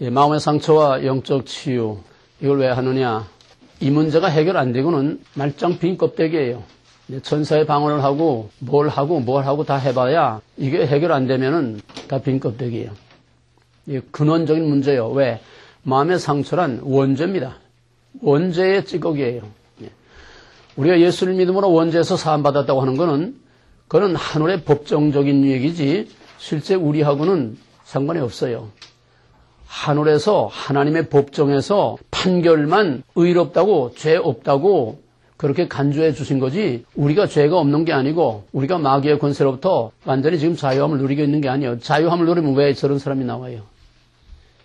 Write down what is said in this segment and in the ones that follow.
마음의 상처와 영적 치유, 이걸 왜 하느냐? 이 문제가 해결 안 되고는 말짱 빈 껍데기예요. 천사의 방언을 하고 뭘 하고 다 해봐야 이게 해결 안 되면은 다 빈 껍데기예요. 이게 근원적인 문제예요. 왜? 마음의 상처란 원죄입니다. 원죄의 찌꺼기예요. 우리가 예수를 믿음으로 원죄에서 사함받았다고 하는 것은 그건 하늘의 법정적인 얘기지 실제 우리하고는 상관이 없어요. 하늘에서 하나님의 법정에서 판결만 의롭다고 죄 없다고 그렇게 간주해 주신 거지 우리가 죄가 없는 게 아니고 우리가 마귀의 권세로부터 완전히 지금 자유함을 누리고 있는 게 아니에요. 자유함을 누리면 왜 저런 사람이 나와요?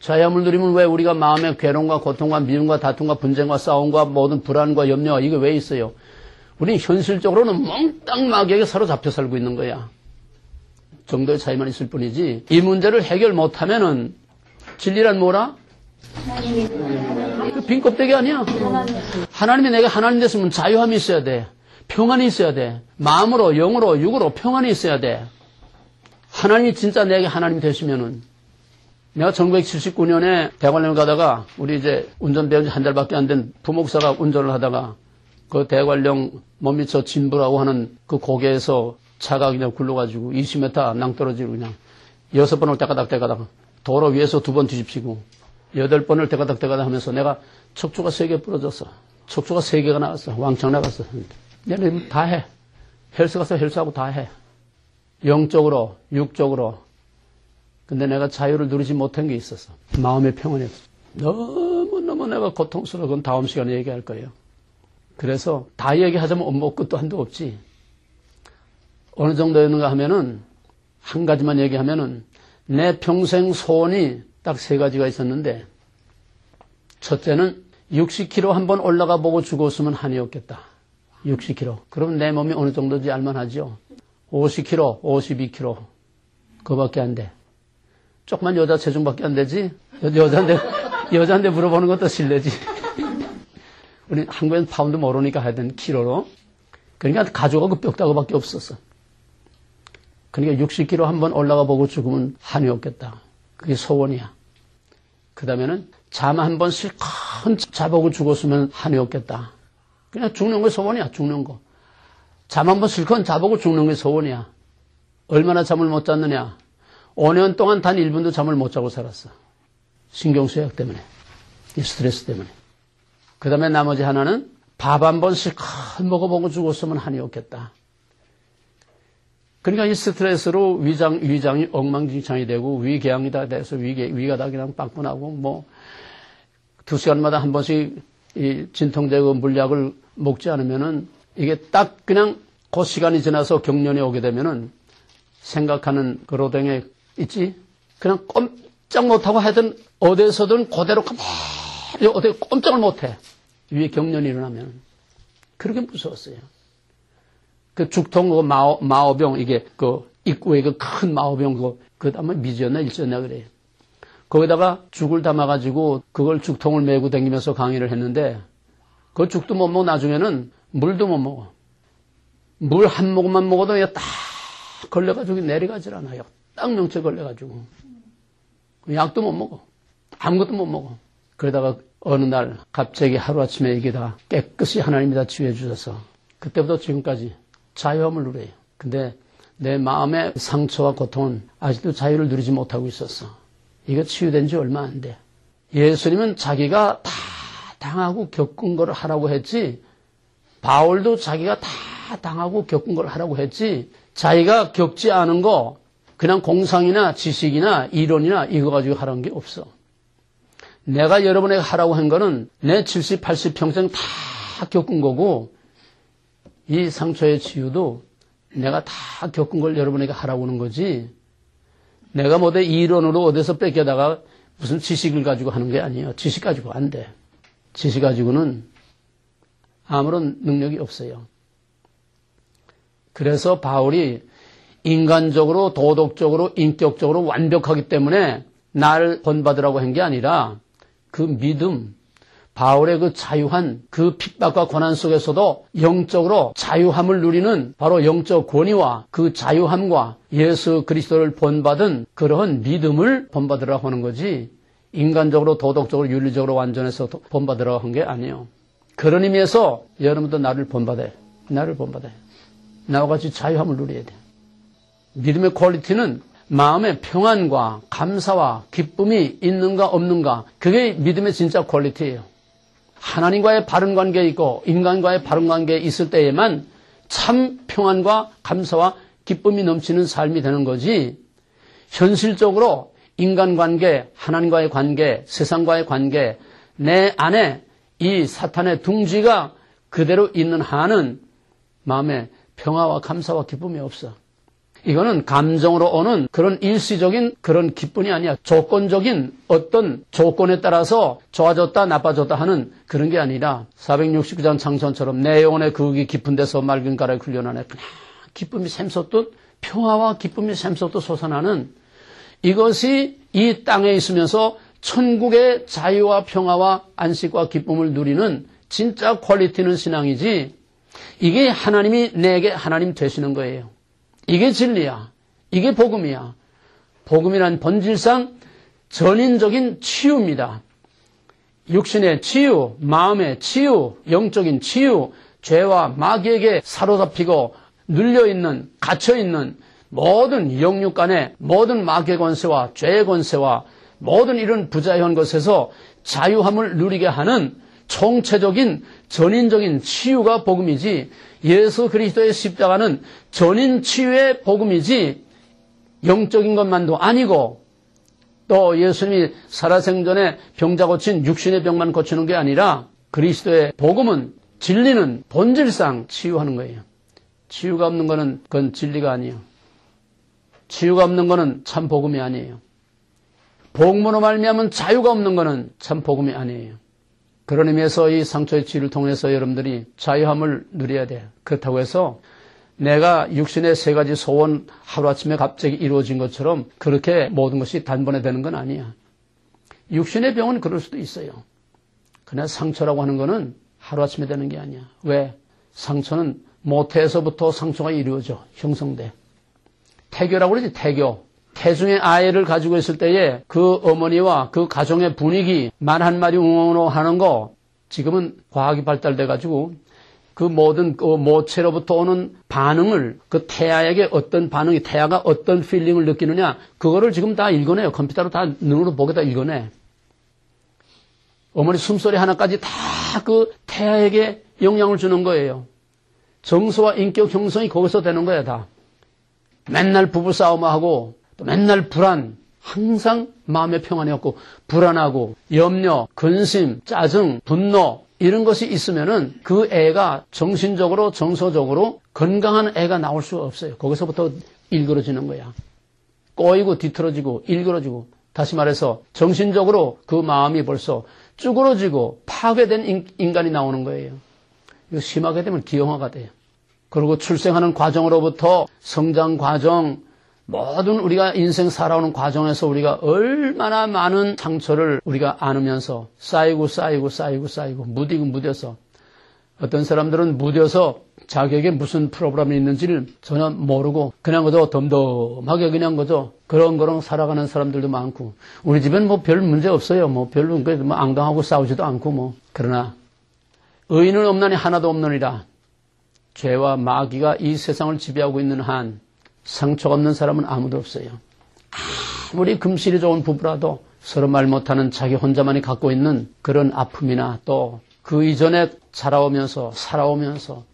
자유함을 누리면 왜 우리가 마음의 괴로움과 고통과 미움과 다툼과 분쟁과 싸움과 모든 불안과 염려가 이게 왜 있어요? 우리는 현실적으로는 몽땅 마귀에게 사로잡혀 살고 있는 거야. 정도의 차이만 있을 뿐이지 이 문제를 해결 못하면은 진리란 뭐라? 그 빈 껍데기 아니야. 하나님이 내가 하나님 됐으면 자유함이 있어야 돼. 평안이 있어야 돼. 마음으로 영으로 육으로 평안이 있어야 돼. 하나님이 진짜 내게 하나님 되시면은 내가 1979년에 대관령을 가다가 우리 이제 운전 배운 지 한 달밖에 안 된 부목사가 운전을 하다가 그 대관령 못미쳐 진부라고 하는 그 고개에서 차가 그냥 굴러가지고 20m 낭떠러지로 그냥 6번을 때가닥 도로 위에서 2번 뒤집히고 8번을 때가닥 하면서 내가 척추가 3개 부러졌어. 척추가 3개가 나왔어. 왕창 나갔어. 얘네 다 해. 헬스 가서 헬스하고 다 해. 영적으로 육적으로. 근데 내가 자유를 누리지 못한 게 있었어. 마음의 평안이 없어. 너무너무 내가 고통스러워. 그건 다음 시간에 얘기할 거예요. 그래서 다 얘기하자면 엄마 끝도 한도 없지. 어느 정도였는가 하면은 한 가지만 얘기하면은 내 평생 소원이 딱 3가지가 있었는데 첫째는 60kg 한번 올라가 보고 죽었으면 한이 없겠다. 60kg. 그럼 내 몸이 어느 정도인지 알만하죠. 50kg, 52kg. 그거밖에 안 돼. 조그만 여자 체중밖에 안 되지. 여자한테 물어보는 것도 실례지. 우리 한국엔 파운드 모르니까 하여튼 키로로. 그러니까 가져가고 뼈다구밖에 없었어. 그러니까 60kg 한번 올라가 보고 죽으면 한이 없겠다. 그게 소원이야. 그 다음에는 잠 한 번 실컷 자보고 죽었으면 한이 없겠다. 그냥 죽는 게 소원이야. 죽는 거. 잠 한 번 실컷 자보고 죽는 게 소원이야. 얼마나 잠을 못 잤느냐. 5년 동안 단 1분도 잠을 못 자고 살았어. 신경쇠약 때문에. 이 스트레스 때문에. 그 다음에 나머지 하나는 밥 한 번 실컷 먹어보고 죽었으면 한이 없겠다. 그러니까 이 스트레스로 위장이 엉망진창이 되고 위궤양이 다 돼서 위가 다 그냥 빵꾸나고 뭐 2시간마다 한 번씩 이 진통제고 물약을 먹지 않으면은 이게 딱 그냥 그 시간이 지나서 경련이 오게 되면은 생각하는 그 로댕에 있지? 그냥 꼼짝 못하고 하여튼 어디서든 그대로 가만히 어디 꼼짝을 못해. 위에 경련이 일어나면. 그렇게 무서웠어요. 그 죽통, 그 마오병, 이게 그 입구에 그 큰 마오병, 그 아마 미지였나 일지였나 그래요. 거기다가 죽을 담아가지고 그걸 죽통을 메고 다니면서 강의를 했는데 그 죽도 못 먹고 나중에는 물도 못 먹어. 물 한 모금만 먹어도 그냥 딱 걸려가지고 내려가질 않아요. 딱 명체 걸려가지고. 약도 못 먹어. 아무것도 못 먹어. 그러다가 어느 날 갑자기 하루아침에 이게 다 깨끗이 하나님이 다 치유해 주셔서 그때부터 지금까지 자유함을 누려요. 근데 내 마음의 상처와 고통은 아직도 자유를 누리지 못하고 있었어. 이거 치유된 지 얼마 안 돼. 예수님은 자기가 다 당하고 겪은 걸 하라고 했지, 바울도 자기가 다 당하고 겪은 걸 하라고 했지, 자기가 겪지 않은 거 그냥 공상이나 지식이나 이론이나 이거 가지고 하라는 게 없어. 내가 여러분에게 하라고 한 거는 내 70, 80 평생 다 겪은 거고, 이 상처의 치유도 내가 다 겪은 걸 여러분에게 하라고 하는 거지, 내가 뭐대 이론으로 어디서 뺏겨다가 무슨 지식을 가지고 하는 게 아니에요. 지식 가지고 안 돼. 지식 가지고는 아무런 능력이 없어요. 그래서 바울이 인간적으로, 도덕적으로, 인격적으로 완벽하기 때문에 나를 본받으라고 한 게 아니라 그 믿음, 바울의 그 자유한 그 핍박과 고난 속에서도 영적으로 자유함을 누리는 바로 영적 권위와 그 자유함과 예수 그리스도를 본받은 그러한 믿음을 본받으라고 하는 거지, 인간적으로, 도덕적으로, 윤리적으로 완전해서 본받으라고 한 게 아니에요. 그런 의미에서 여러분도 나를 본받아요. 나를 본받아요. 나와 같이 자유함을 누려야 돼. 믿음의 퀄리티는 마음의 평안과 감사와 기쁨이 있는가 없는가, 그게 믿음의 진짜 퀄리티예요. 하나님과의 바른 관계에 있고 인간과의 바른 관계에 있을 때에만 참 평안과 감사와 기쁨이 넘치는 삶이 되는 거지, 현실적으로 인간관계, 하나님과의 관계, 세상과의 관계, 내 안에 이 사탄의 둥지가 그대로 있는 한은 마음에 평화와 감사와 기쁨이 없어. 이거는 감정으로 오는 그런 일시적인 그런 기쁨이 아니야. 조건적인 어떤 조건에 따라서 좋아졌다 나빠졌다 하는 그런 게 아니라 469장 창선처럼 내 영혼의 그윽이 깊은 데서 맑은 가라에 훈련하네. 그냥 기쁨이 샘솟듯, 평화와 기쁨이 샘솟듯 솟아나는, 이것이 이 땅에 있으면서 천국의 자유와 평화와 안식과 기쁨을 누리는 진짜 퀄리티는 신앙이지, 이게 하나님이 내게 하나님 되시는 거예요. 이게 진리야. 이게 복음이야. 복음이란 본질상 전인적인 치유입니다. 육신의 치유, 마음의 치유, 영적인 치유, 죄와 마귀에게 사로잡히고 눌려있는, 갇혀있는 모든 영육 간의 모든 마귀의 권세와 죄의 권세와 모든 이런 부자유한 것에서 자유함을 누리게 하는 총체적인 전인적인 치유가 복음이지, 예수 그리스도의 십자가는 전인 치유의 복음이지 영적인 것만도 아니고, 또 예수님이 살아생전에 병자 고친 육신의 병만 고치는 게 아니라 그리스도의 복음은, 진리는 본질상 치유하는 거예요. 치유가 없는 거는 그건 진리가 아니에요. 치유가 없는 거는 참 복음이 아니에요. 복음으로 말미암은 자유가 없는 거는 참 복음이 아니에요. 그런 의미에서 이 상처의 치유를 통해서 여러분들이 자유함을 누려야 돼요. 그렇다고 해서 내가 육신의 세 가지 소원 하루아침에 갑자기 이루어진 것처럼 그렇게 모든 것이 단번에 되는 건 아니야. 육신의 병은 그럴 수도 있어요. 그러나 상처라고 하는 거는 하루아침에 되는 게 아니야. 왜? 상처는 모태에서부터 상처가 이루어져, 형성돼. 태교라고 그러지, 태교. 태중의 아이를 가지고 있을 때에 그 어머니와 그 가정의 분위기, 말 한마디 웅웅 하는 거, 지금은 과학이 발달돼가지고 그 모든 그 모체로부터 오는 반응을, 그 태아에게 어떤 반응이, 태아가 어떤 필링을 느끼느냐, 그거를 지금 다 읽어내요. 컴퓨터로 다 눈으로 보게 다 읽어내. 어머니 숨소리 하나까지 다 그 태아에게 영향을 주는 거예요. 정서와 인격 형성이 거기서 되는 거야, 다. 맨날 부부싸움하고 또 맨날 불안, 항상 마음의 평안이 없고 불안하고 염려, 근심, 짜증, 분노 이런 것이 있으면은 그 애가 정신적으로, 정서적으로 건강한 애가 나올 수가 없어요. 거기서부터 일그러지는 거야. 꼬이고 뒤틀어지고 일그러지고, 다시 말해서 정신적으로 그 마음이 벌써 쭈그러지고 파괴된 인간이 나오는 거예요. 이거 심하게 되면 기형아가 돼요. 그리고 출생하는 과정으로부터 성장 과정, 모든 우리가 인생 살아오는 과정에서 우리가 얼마나 많은 상처를 우리가 안으면서 쌓이고 무디고 무뎌서, 어떤 사람들은 무뎌서 자기에게 무슨 프로그램이 있는지를 전혀 모르고 그냥 그저 덤덤하게 그냥 그저 그렁그렁 살아가는 사람들도 많고, 우리 집엔 뭐 별 문제 없어요. 뭐 별로 뭐 앙당하고 싸우지도 않고 뭐. 그러나 의인은 없나니 하나도 없느니라. 죄와 마귀가 이 세상을 지배하고 있는 한 상처가 없는 사람은 아무도 없어요. 아무리 금실이 좋은 부부라도 서로 말 못하는 자기 혼자만이 갖고 있는 그런 아픔이나 또 그 이전에 살아오면서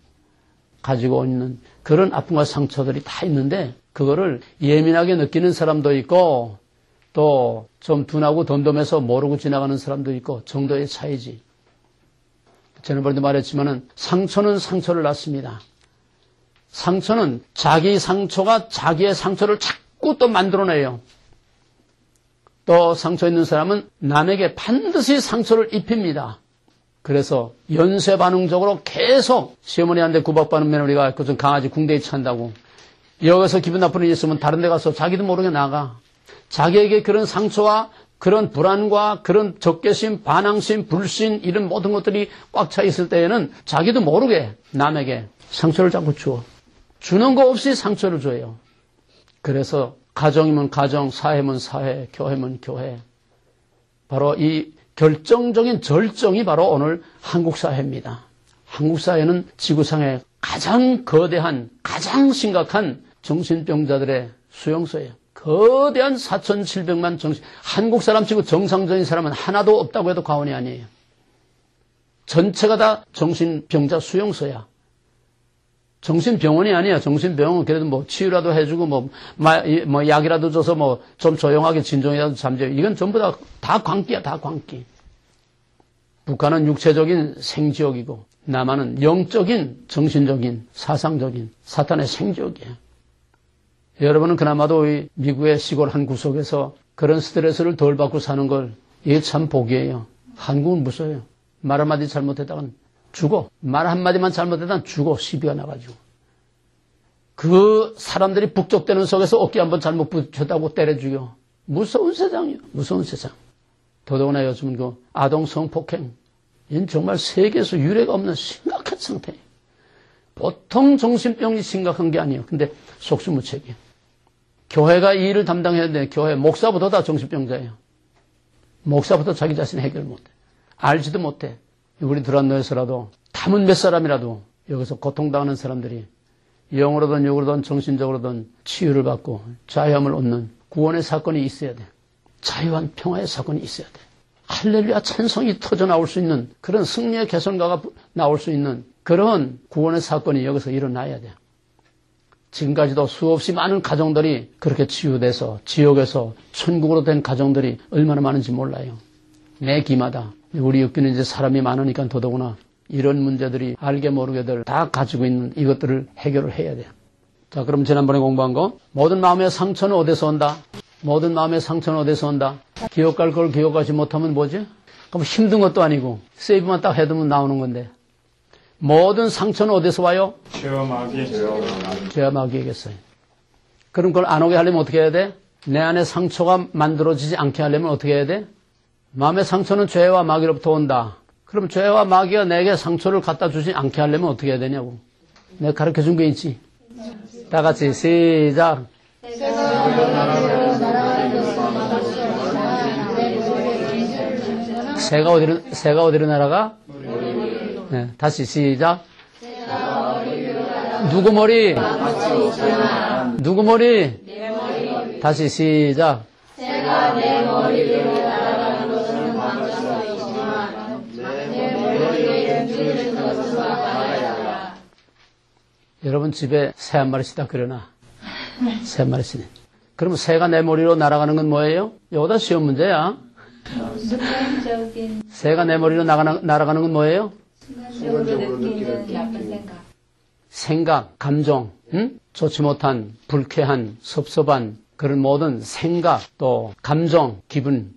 가지고 있는 그런 아픔과 상처들이 다 있는데, 그거를 예민하게 느끼는 사람도 있고 또 좀 둔하고 덤덤해서 모르고 지나가는 사람도 있고, 정도의 차이지. 지난번에도 말했지만은 상처는 상처를 낳습니다. 상처는 자기 상처가 자기의 상처를 자꾸 또 만들어내요. 또 상처 있는 사람은 남에게 반드시 상처를 입힙니다. 그래서 연쇄 반응적으로 계속 시어머니한테 구박받는 며느리가 그 강아지 궁뎅이 찬다고, 여기서 기분 나쁜 일이 있으면 다른 데 가서 자기도 모르게 나가. 자기에게 그런 상처와 그런 불안과 그런 적개심, 반항심, 불신 이런 모든 것들이 꽉 차 있을 때에는 자기도 모르게 남에게 상처를 자꾸 주어. 주는 거 없이 상처를 줘요. 그래서 가정이면 가정, 사회면 사회, 교회면 교회. 바로 이 결정적인 절정이 바로 오늘 한국 사회입니다. 한국 사회는 지구상의 가장 거대한, 가장 심각한 정신병자들의 수용소예요. 거대한 4,700만 한국 사람 치고 정상적인 사람은 하나도 없다고 해도 과언이 아니에요. 전체가 다 정신병자 수용소야. 정신병원이 아니야. 정신병원은 그래도 뭐 치유라도 해주고 뭐 약이라도 줘서 뭐 좀 조용하게 진정이라도 잠재워. 이건 전부 다 광기야. 다 광기. 북한은 육체적인 생지옥이고 남한은 영적인, 정신적인, 사상적인 사탄의 생지옥이야. 여러분은 그나마도 이 미국의 시골 한 구석에서 그런 스트레스를 덜 받고 사는 걸 이게 참 복이에요. 한국은 무서워요. 말 한마디 잘못했다간 죽어. 말 한마디만 잘못했다간 죽어. 시비가 나가지고. 그 사람들이 북적대는 속에서 어깨 한번 잘못 붙였다고 때려 죽여. 무서운 세상이에요. 무서운 세상. 더더구나 요즘은 그 아동 성폭행. 이건 정말 세계에서 유례가 없는 심각한 상태예요. 보통 정신병이 심각한 게 아니에요. 근데 속수무책이에요. 교회가 이 일을 담당해야 돼. 교회 목사부터 다 정신병자예요. 목사부터 자기 자신 해결 못해. 알지도 못해. 우리 드란노에서라도 담은 몇 사람이라도 여기서 고통당하는 사람들이 영으로든 육으로든 정신적으로든 치유를 받고 자유함을 얻는 구원의 사건이 있어야 돼. 자유한 평화의 사건이 있어야 돼. 할렐루야 찬송이 터져 나올 수 있는 그런 승리의 개선가가 나올 수 있는 그런 구원의 사건이 여기서 일어나야 돼. 지금까지도 수없이 많은 가정들이 그렇게 치유돼서 지옥에서 천국으로 된 가정들이 얼마나 많은지 몰라요. 매 기마다. 우리 육교는 이제 사람이 많으니까 더더구나 이런 문제들이 알게 모르게들 다 가지고 있는 이것들을 해결을 해야 돼요. 자, 그럼 지난번에 공부한 거 모든 마음의 상처는 어디서 온다? 모든 마음의 상처는 어디서 온다? 기억할 걸 기억하지 못하면 뭐지? 그럼 힘든 것도 아니고 세이브만 딱 해두면 나오는 건데 모든 상처는 어디서 와요? 죄와 마귀. 죄와 마귀에게서요. 그럼 그걸 안 오게 하려면 어떻게 해야 돼? 내 안에 상처가 만들어지지 않게 하려면 어떻게 해야 돼? 마음의 상처는 죄와 마귀로부터 온다. 그럼 죄와 마귀가 내게 상처를 갖다 주지 않게 하려면 어떻게 해야 되냐고. 내가 가르쳐 준 게 있지. 다 같이 시작. 새가 어디로 날아가? 네, 다시 시작. 누구 머리? 누구 머리? 다시 시작. 새가 내 머리 위로 날아가는 것은 막을 수 있지만 내 머리에 줄을 것은 막아야. 여러분 집에 새 한 마리씩 그려놔. 새 한 마리씩. 그럼 새가 내 머리로 날아가는 건 뭐예요? 이거보다 쉬운 문제야. 새가 내 머리로 날아가는 건 뭐예요? 순간적으로 느끼는 나쁜 생각, 감정, 좋지 못한, 불쾌한, 섭섭한 그런 모든 생각, 또 감정, 기분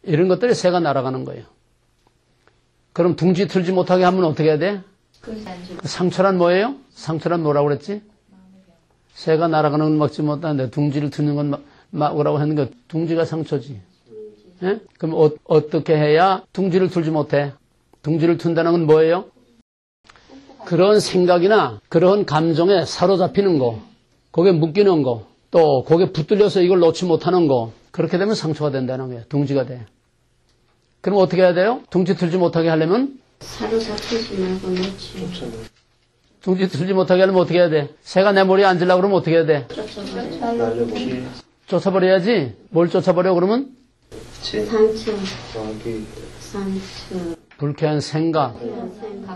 이런 것들이 새가 날아가는 거예요. 그럼 둥지 틀지 못하게 하면 어떻게 해야 돼? 상처란 뭐예요? 상처란 뭐라고 그랬지? 새가 날아가는 건 막지 못하는데 둥지를 트는 건 막으라고 하는 거 둥지가 상처지. 예? 그럼 어떻게 해야 둥지를 틀지 못해? 둥지를 튼다는 건 뭐예요? 그런 생각이나 그런 감정에 사로잡히는 거, 거기에 묶이는 거, 또 거기에 붙들려서 이걸 놓지 못하는 거, 그렇게 되면 상처가 된다는 거예요. 둥지가 돼. 그럼 어떻게 해야 돼요? 둥지 틀지 못하게 하려면? 사로잡히지 말고 놓지. 둥지 틀지 못하게 하려면 어떻게 해야 돼? 새가 내 머리에 앉으려고 그러면 어떻게 해야 돼? 쫓아버려야지. 뭘 쫓아버려 그러면? 상처. 불쾌한 생각,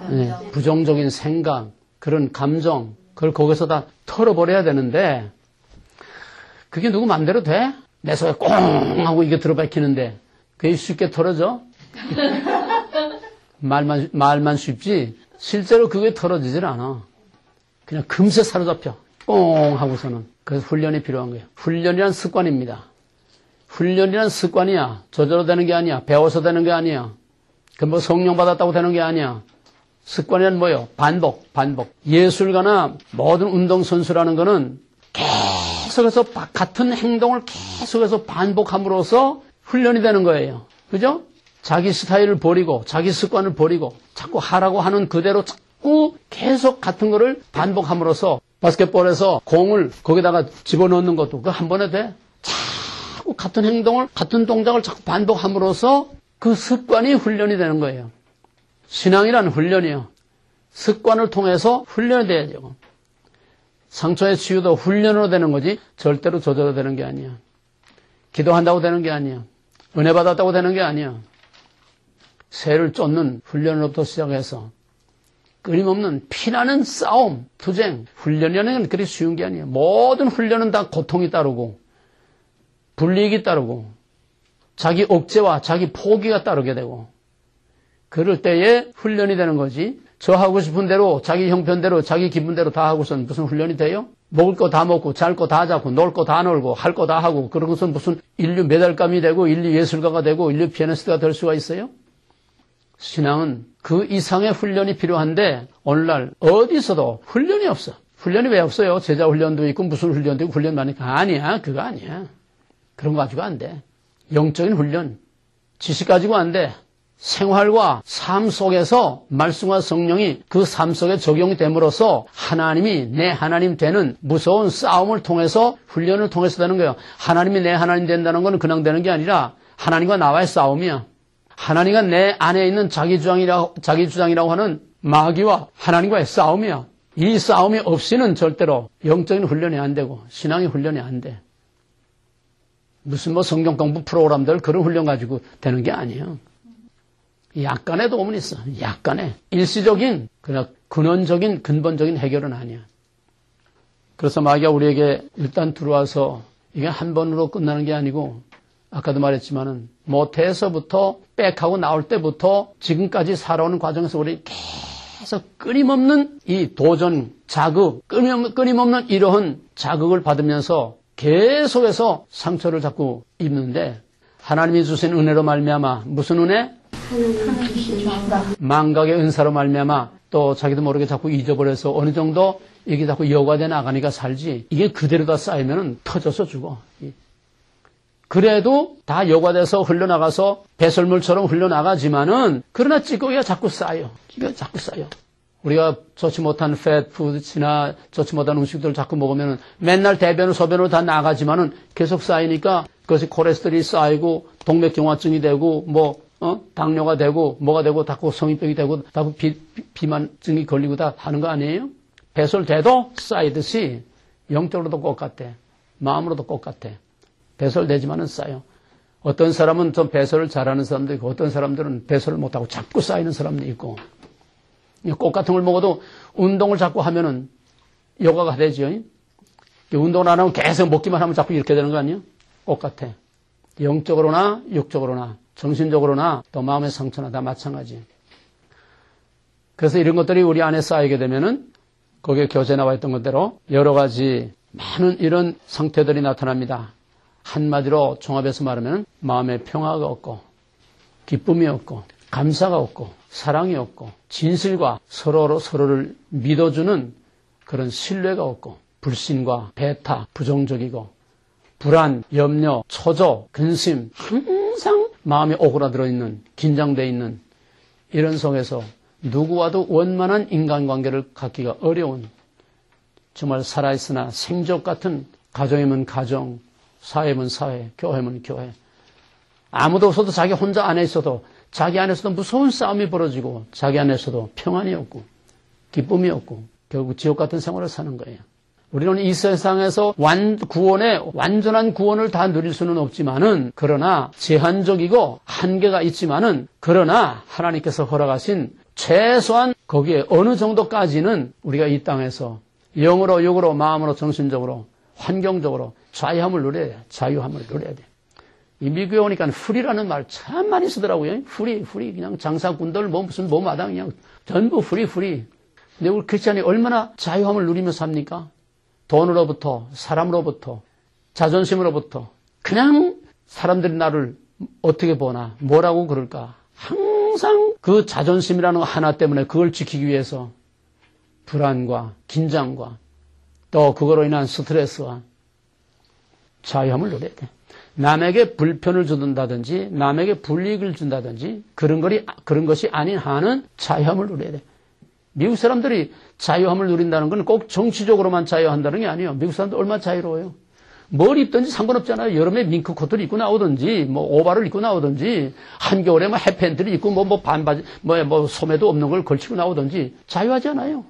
네, 부정적인 생각, 그런 감정, 그걸 거기서 다 털어버려야 되는데, 그게 누구 맘대로 돼? 내 속에 꽁 하고 이게 들어박히는데, 그게 쉽게 털어져? 말만 쉽지, 실제로 그게 털어지질 않아. 그냥 금세 사로잡혀. 꽁 하고서는. 그래서 훈련이 필요한 거예요. 훈련이란 습관입니다. 훈련이란 습관이야. 저절로 되는 게 아니야. 배워서 되는 게 아니야. 그 뭐 성령 받았다고 되는 게 아니야. 습관이란 뭐예요? 반복. 예술가나 모든 운동선수라는 거는 계속해서 같은 행동을 계속해서 반복함으로써 훈련이 되는 거예요. 그죠? 자기 스타일을 버리고 자기 습관을 버리고 자꾸 하라고 하는 그대로 자꾸 계속 같은 거를 반복함으로써 바스켓볼에서 공을 거기다가 집어넣는 것도 그거 한 번에 돼? 자꾸 같은 행동을, 같은 동작을 자꾸 반복함으로써 그 습관이 훈련이 되는 거예요. 신앙이란 훈련이에요. 습관을 통해서 훈련이 돼야죠. 상처의 치유도 훈련으로 되는 거지 절대로 저절로 되는 게 아니야. 기도한다고 되는 게 아니야. 은혜 받았다고 되는 게 아니야. 새를 쫓는 훈련으로부터 시작해서 끊임없는 피나는 싸움, 투쟁, 훈련이라는 건 그리 쉬운 게 아니에요. 모든 훈련은 다 고통이 따르고 불이익이 따르고 자기 억제와 자기 포기가 따르게 되고 그럴 때에 훈련이 되는 거지. 저 하고 싶은 대로 자기 형편대로 자기 기분대로 다 하고선 무슨 훈련이 돼요? 먹을 거 다 먹고 잘 거 다 잡고 놀 거 다 놀고 할 거 다 하고 그런 것은 무슨 인류 메달감이 되고 인류 예술가가 되고 인류 피아니스트가 될 수가 있어요? 신앙은 그 이상의 훈련이 필요한데 오늘날 어디서도 훈련이 없어. 훈련이 왜 없어요? 제자 훈련도 있고 무슨 훈련도 있고 훈련 많이 아니야. 그거 아니야. 그런 거 가지고 안 돼. 영적인 훈련. 지식 가지고 안 돼. 생활과 삶 속에서 말씀과 성령이 그 삶 속에 적용이 됨으로써 하나님이 내 하나님 되는 무서운 싸움을 통해서 훈련을 통해서 되는 거예요. 하나님이 내 하나님 된다는 건 그냥 되는 게 아니라 하나님과 나와의 싸움이야. 하나님과 내 안에 있는 자기 주장이라고 하는 마귀와 하나님과의 싸움이야. 이 싸움이 없이는 절대로 영적인 훈련이 안 되고 신앙의 훈련이 안 돼. 무슨 성경 공부 프로그램들 그런 훈련 가지고 되는 게 아니에요. 약간의 도움은 있어. 약간의. 일시적인, 그냥 근원적인, 근본적인 해결은 아니야. 그래서 마귀가 우리에게 일단 들어와서 이게 한 번으로 끝나는 게 아니고 아까도 말했지만은 모태에서부터 빽하고 나올 때부터 지금까지 살아오는 과정에서 우리 계속 끊임없는 이 도전, 자극, 끊임없는 이러한 자극을 받으면서 계속해서 상처를 자꾸 입는데 하나님이 주신 은혜로 말미암아 무슨 은혜? 망각의 은사로 말미암아 또 자기도 모르게 자꾸 잊어버려서 어느 정도 이게 자꾸 여과돼 나가니까 살지 이게 그대로 다 쌓이면 터져서 죽어. 그래도 다 여과돼서 흘러나가서 배설물처럼 흘러나가지만은 그러나 찌꺼기가 자꾸 쌓여. 찌꺼기가 자꾸 쌓여. 우리가 좋지 못한 패트푸드나 좋지 못한 음식들을 자꾸 먹으면 맨날 대변을 소변으로 다 나가지만은 계속 쌓이니까 그것이 콜레스테롤이 쌓이고 동맥경화증이 되고 당뇨가 되고 뭐가 되고 자꾸 성인병이 되고 자꾸 비만증이 걸리고 다 하는 거 아니에요? 배설돼도 쌓이듯이 영적으로도 똑같아. 마음으로도 똑같아. 배설되지만은 쌓여. 어떤 사람은 좀 배설을 잘하는 사람도 있고 어떤 사람들은 배설을 못하고 자꾸 쌓이는 사람도 있고 꽃 같은 걸 먹어도 운동을 자꾸 하면은 여과가 되죠. 운동을 안 하면 계속 먹기만 하면 자꾸 이렇게 되는 거 아니에요? 꽃 같아. 영적으로나 육적으로나 정신적으로나 또 마음의 상처나 다 마찬가지. 그래서 이런 것들이 우리 안에 쌓이게 되면은 거기에 교재에 나와 있던 것대로 여러 가지 많은 이런 상태들이 나타납니다. 한마디로 종합해서 말하면 마음의 평화가 없고 기쁨이 없고 감사가 없고 사랑이 없고 진실과 서로를 믿어주는 그런 신뢰가 없고 불신과 배타, 부정적이고 불안, 염려, 초조, 근심 항상 마음에 오그라들어 있는 긴장되어 있는 이런 속에서 누구와도 원만한 인간관계를 갖기가 어려운 정말 살아있으나 생적 같은 가정이면 가정, 사회면 사회, 교회면 교회. 아무도 없어도 자기 혼자 안에 있어도 자기 안에서도 무서운 싸움이 벌어지고 자기 안에서도 평안이 없고 기쁨이 없고 결국 지옥 같은 생활을 사는 거예요. 우리는 이 세상에서 완전한 구원을 다 누릴 수는 없지만은 그러나 제한적이고 한계가 있지만은 그러나 하나님께서 허락하신 최소한 거기에 어느 정도까지는 우리가 이 땅에서 영으로 육으로 마음으로 정신적으로 환경적으로 자유함을 누려야 돼. 자유함을 누려야 돼. 이 미국에 오니까 프리라는 말 참 많이 쓰더라고요. 프리 그냥 장사꾼들 무슨 마당 그냥 전부 프리. 근데 우리 크리스찬이 얼마나 자유함을 누리며 삽니까? 돈으로부터 사람으로부터 자존심으로부터 그냥 사람들이 나를 어떻게 보나 뭐라고 그럴까 항상 그 자존심이라는 거 하나 때문에 그걸 지키기 위해서 불안과 긴장과 또 그거로 인한 스트레스와 자유함을 누려야 돼. 남에게 불편을 준다든지 남에게 불이익을 준다든지 그런 것이 아닌 한은 자유함을 누려야 돼. 미국 사람들이 자유함을 누린다는 건 꼭 정치적으로만 자유한다는 게 아니에요. 미국 사람들 얼마나 자유로워요. 뭘 입든지 상관없잖아요. 여름에 밍크 코트를 입고 나오든지, 뭐 오바를 입고 나오든지, 한겨울에 뭐 햇팬트를 입고 뭐 반바지, 뭐 소매도 없는 걸 걸치고 나오든지 자유하잖아요.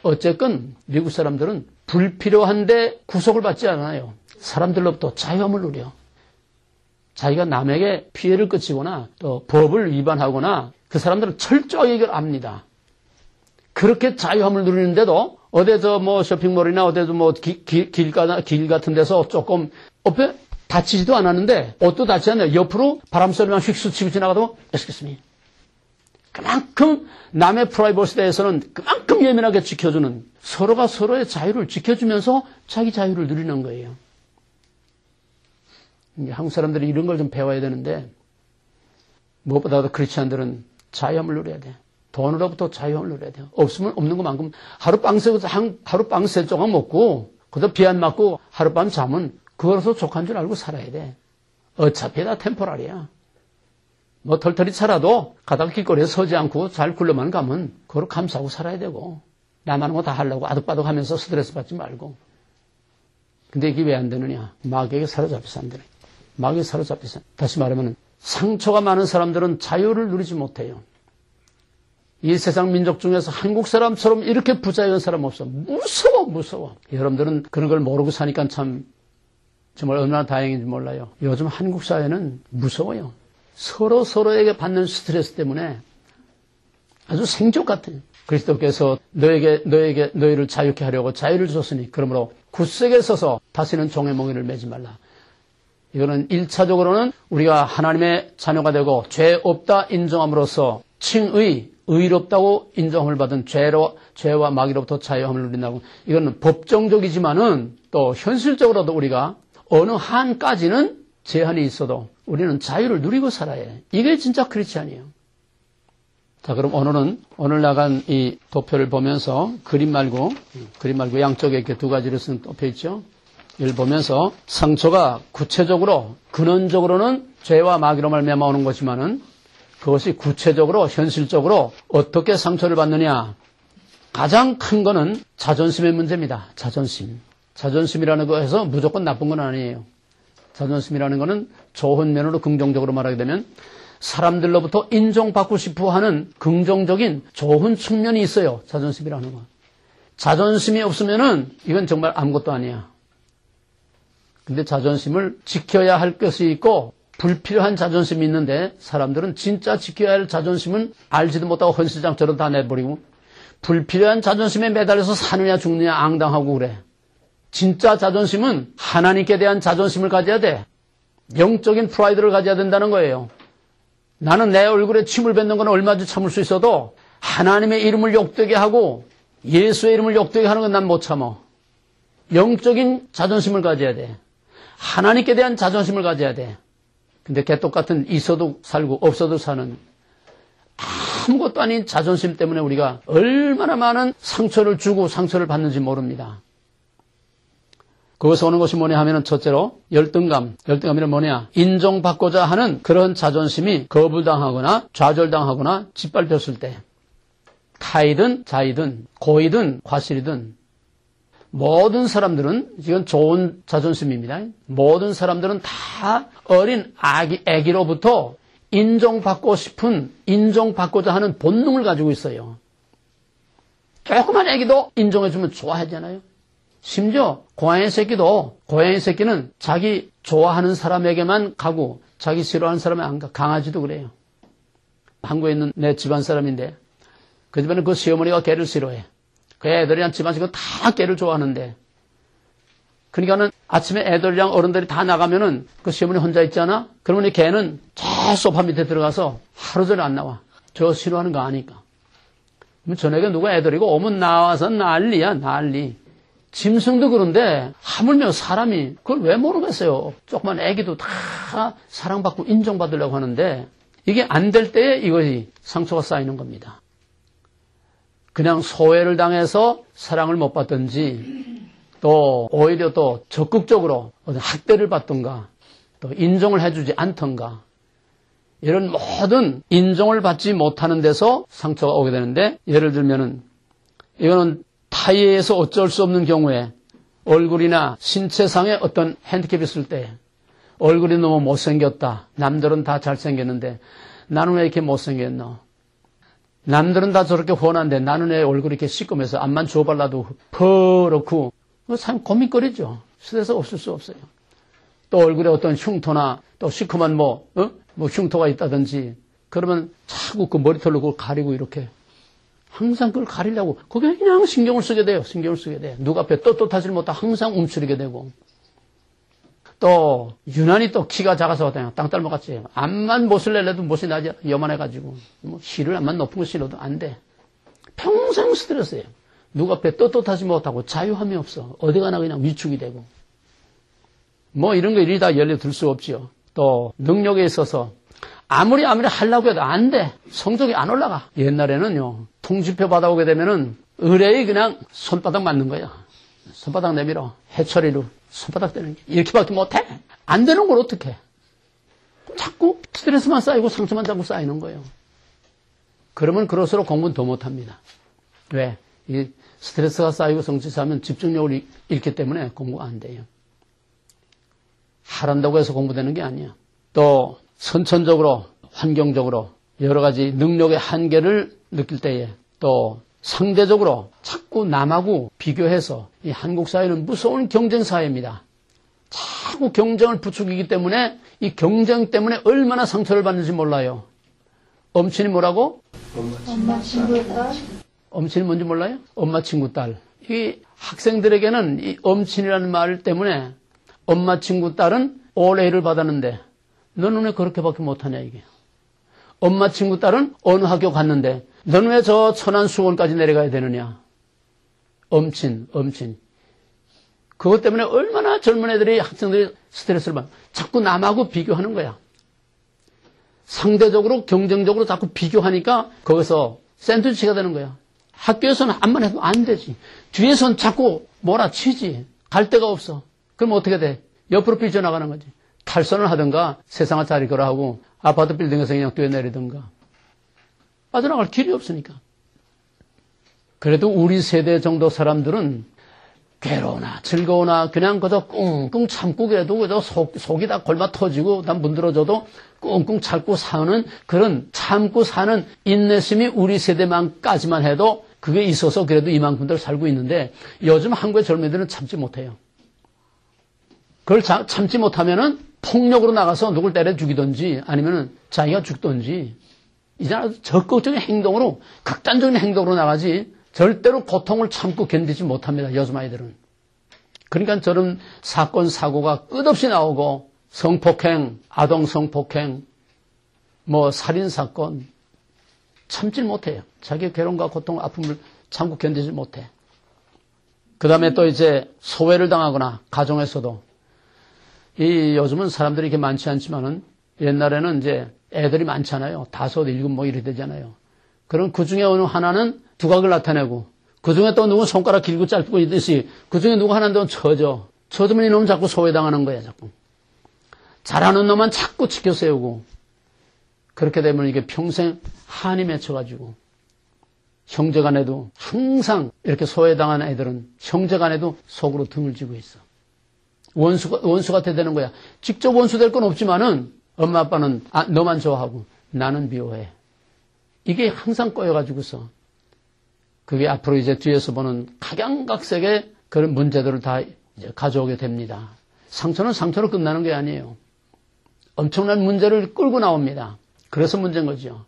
어쨌건 미국 사람들은 불필요한데 구속을 받지 않아요. 사람들로부터 자유함을 누려. 자기가 남에게 피해를 끼치거나 또 법을 위반하거나 그 사람들은 철저히 이걸 압니다. 그렇게 자유함을 누리는데도 어디서 뭐 쇼핑몰이나 어디서 뭐 길 같은 데서 조금 옆에 다치지도 않았는데 옷도 다치지 않아요. 옆으로 바람 소리만 휙 스치고 지나가도 excuse me. 그만큼 남의 프라이버시에 대해서는 그만큼 예민하게 지켜주는 서로가 서로의 자유를 지켜주면서 자기 자유를 누리는 거예요. 한국 사람들이 이런 걸 좀 배워야 되는데 무엇보다도 크리스찬들은 자유함을 누려야 돼. 돈으로부터 자유함을 누려야 돼요. 없으면 없는 것만큼 하룻밤 세 조각 먹고 그래서 비 안 맞고 하룻밤 잠은 그거로서 족한 줄 알고 살아야 돼. 어차피 다 템포랄이야. 뭐 털털이 차라도 가다가 길거리에 서지 않고 잘 굴러만 가면 그걸 감싸고 살아야 되고 남 하는 거 다 하려고 아득바득 하면서 스트레스 받지 말고. 근데 이게 왜 안 되느냐. 마귀에게 사로잡혀서 안 되네. 마귀에 사로잡혀서. 다시 말하면 상처가 많은 사람들은 자유를 누리지 못해요. 이 세상 민족 중에서 한국 사람처럼 이렇게 부자유한 사람 없어. 무서워. 여러분들은 그런 걸 모르고 사니까 참 정말 얼마나 다행인지 몰라요. 요즘 한국 사회는 무서워요. 서로에게 받는 스트레스 때문에 아주 생존 같아요. 그리스도께서 너희를 자유케 하려고 자유를 주셨으니 그러므로 굳세게 서서 다시는 종의 몽에를 매지 말라. 이거는 1차적으로는 우리가 하나님의 자녀가 되고 죄 없다 인정함으로써 의롭다고 인정함을 받은 죄와 마귀로부터 자유함을 누린다고. 이거는 법정적이지만은 또 현실적으로도 우리가 어느 한까지는 제한이 있어도 우리는 자유를 누리고 살아야 해. 이게 진짜 크리스찬이에요. 자, 그럼 오늘 나간 이 도표를 보면서 그림 말고 양쪽에 이렇게 두 가지를 쓴 도표 있죠. 이걸 보면서 상처가 구체적으로 근원적으로는 죄와 마귀로 말미암아 오는 것이지만은 그것이 구체적으로 현실적으로 어떻게 상처를 받느냐. 가장 큰 거는 자존심의 문제입니다. 자존심이라는 거에서 무조건 나쁜 건 아니에요. 자존심이라는 거는 좋은 면으로 긍정적으로 말하게 되면 사람들로부터 인정받고 싶어 하는 긍정적인 좋은 측면이 있어요. 자존심이라는 거. 자존심이 없으면은 이건 정말 아무것도 아니야. 근데 자존심을 지켜야 할 것이 있고 불필요한 자존심이 있는데 사람들은 진짜 지켜야 할 자존심은 알지도 못하고 헌시장처럼 다 내버리고 불필요한 자존심에 매달려서 사느냐 죽느냐 앙당하고 그래. 진짜 자존심은 하나님께 대한 자존심을 가져야 돼. 영적인 프라이드를 가져야 된다는 거예요. 나는 내 얼굴에 침을 뱉는 건 얼마든지 참을 수 있어도 하나님의 이름을 욕되게 하고 예수의 이름을 욕되게 하는 건 난 못 참아. 영적인 자존심을 가져야 돼. 하나님께 대한 자존심을 가져야 돼. 근데 개똑같은 있어도 살고 없어도 사는 아무것도 아닌 자존심 때문에 우리가 얼마나 많은 상처를 주고 상처를 받는지 모릅니다. 거기서 오는 것이 뭐냐 하면은 첫째로 열등감이란 뭐냐? 인정받고자 하는 그런 자존심이 거부당하거나 좌절당하거나 짓밟혔을 때 타이든 자이든 고이든 과실이든 모든 사람들은 이건 좋은 자존심입니다. 모든 사람들은 다 어린 아기로부터 인정받고자 하는 본능을 가지고 있어요. 조그만 아기도 인정해주면 좋아하잖아요. 심지어 고양이 새끼는 자기 좋아하는 사람에게만 가고 자기 싫어하는 사람에 안 가. 강아지도 그래요. 한국에 있는 내 집안 사람인데 그 집안은 그 시어머니가 개를 싫어해. 그 애들이랑 집안 식구 다 개를 좋아하는데 그러니까는 아침에 애들이랑 어른들이 다 나가면은 그 시어머니 혼자 있잖아. 그러면 이 개는 저 소파 밑에 들어가서 하루 종일 안 나와. 저 싫어하는 거 아니까. 그럼 저녁에 누가 애들이고 오면 나와서 난리야 난리. 짐승도 그런데 하물며 사람이 그걸 왜 모르겠어요. 조그만 애기도 다 사랑받고 인정받으려고 하는데 이게 안 될 때에 이것이 상처가 쌓이는 겁니다. 그냥 소외를 당해서 사랑을 못 받든지 또 오히려 또 적극적으로 학대를 받든가 또 인정을 해주지 않던가 이런 모든 인정을 받지 못하는 데서 상처가 오게 되는데 예를 들면은 이거는 타의에서 어쩔 수 없는 경우에 얼굴이나 신체상의 어떤 핸디캡이 있을 때 얼굴이 너무 못생겼다. 남들은 다 잘생겼는데 나는 왜 이렇게 못생겼노? 남들은 다 저렇게 훤한데 나는 왜 얼굴이 이렇게 시꺼매서 앞만 주워발라도 퍼렇고 참 고민거리죠. 스트레스 없을 수 없어요. 또 얼굴에 어떤 흉터나 또 시커먼 뭐 흉터가 있다든지 그러면 자꾸 그 머리털로 그걸 가리고 이렇게 항상 그걸 가리려고 거기에 그냥 신경을 쓰게 돼요. 신경을 쓰게 돼. 누가 앞에 떳떳하지 못하고 항상 움츠리게 되고 또 유난히 또 키가 작아서 그냥 땅딸모같이 암만 못을 내려도 못이 나지 요만해가지고 뭐 실을 암만 높은 거 실어도 안 돼. 평생 스트레스예요. 누가 앞에 떳떳하지 못하고 자유함이 없어. 어디 가나 그냥 위축이 되고 뭐 이런 거 일이 다 열려들 수 없지요. 또 능력에 있어서 아무리 하려고 해도 안 돼. 성적이 안 올라가. 옛날에는요. 통지표 받아오게 되면은 의뢰이 그냥 손바닥 맞는 거야. 손바닥 내밀어. 해처리로 손바닥 대는 게 이렇게밖에 못해. 안 되는 걸 어떡해. 자꾸 스트레스만 쌓이고 상처만 자꾸 쌓이는 거예요. 그러면 그럴수록 공부는 더 못합니다. 왜? 이 스트레스가 쌓이고 성취 쌓이면 집중력을 잃기 때문에 공부가 안 돼요. 하란다고 해서 공부되는 게 아니야. 또 선천적으로 환경적으로 여러 가지 능력의 한계를 느낄 때에 또 상대적으로 자꾸 남하고 비교해서 이 한국 사회는 무서운 경쟁 사회입니다. 자꾸 경쟁을 부추기기 때문에 이 경쟁 때문에 얼마나 상처를 받는지 몰라요. 엄친이 뭐라고? 엄마 친구 딸. 엄친이 뭔지 몰라요? 엄마 친구 딸. 이 학생들에게는 이 엄친이라는 말 때문에 엄마 친구 딸은 올 A를 받았는데 너는 왜 그렇게밖에 못하냐 이게. 엄마 친구 딸은 어느 학교 갔는데 너는 왜 저 천안 수원까지 내려가야 되느냐. 엄친. 그것 때문에 얼마나 젊은 애들이 학생들이 스트레스를 받아. 자꾸 남하고 비교하는 거야. 상대적으로 경쟁적으로 자꾸 비교하니까 거기서 샌드위치가 되는 거야. 학교에서는 암만 해도 안 되지. 뒤에서는 자꾸 몰아치지. 갈 데가 없어. 그럼 어떻게 돼? 옆으로 삐져나가는 거지. 탈선을 하든가 세상을 자리거라 하고 아파트 빌딩에서 그냥 뛰어내리든가. 빠져나갈 길이 없으니까. 그래도 우리 세대 정도 사람들은 괴로우나 즐거우나 그냥 그저 끙끙 참고 그래도 그저 속이 다 골마 터지고 다 문드러져도 끙끙 참고 사는 그런 참고 사는 인내심이 우리 세대만까지만 해도 그게 있어서 그래도 이만큼들 살고 있는데 요즘 한국의 젊은이들은 참지 못해요. 그걸 참지 못하면은 폭력으로 나가서 누굴 때려 죽이든지 아니면은 자기가 죽든지 이제 아주 적극적인 행동으로 극단적인 행동으로 나가지 절대로 고통을 참고 견디지 못합니다. 요즘 아이들은. 그러니까 저런 사건 사고가 끝없이 나오고 성폭행, 아동 성폭행, 뭐 살인 사건 참질 못해요. 자기의 괴로움과 고통, 아픔을 참고 견디지 못해. 그 다음에 또 이제 소외를 당하거나 가정에서도 이 요즘은 사람들이 이렇게 많지 않지만은 옛날에는 이제 애들이 많잖아요. 5, 7 뭐 이렇게 되잖아요. 그럼 그 중에 어느 하나는 두각을 나타내고 그 중에 또 누구 손가락 길고 짧고 있듯이 그 중에 누구 하나는 쳐주면 이놈은 자꾸 소외당하는 거야, 자꾸. 잘하는 놈만 자꾸 지켜 세우고 그렇게 되면 이게 평생 한이 맺혀가지고 형제 간에도 항상 이렇게 소외당한 애들은 형제 간에도 속으로 등을 쥐고 있어. 원수 같아 되는 거야. 직접 원수 될 건 없지만은 엄마 아빠는 너만 좋아하고 나는 미워해. 이게 항상 꼬여가지고서 그게 앞으로 이제 뒤에서 보는 각양각색의 그런 문제들을 다 이제 가져오게 됩니다. 상처는 상처로 끝나는 게 아니에요. 엄청난 문제를 끌고 나옵니다. 그래서 문제인 거죠.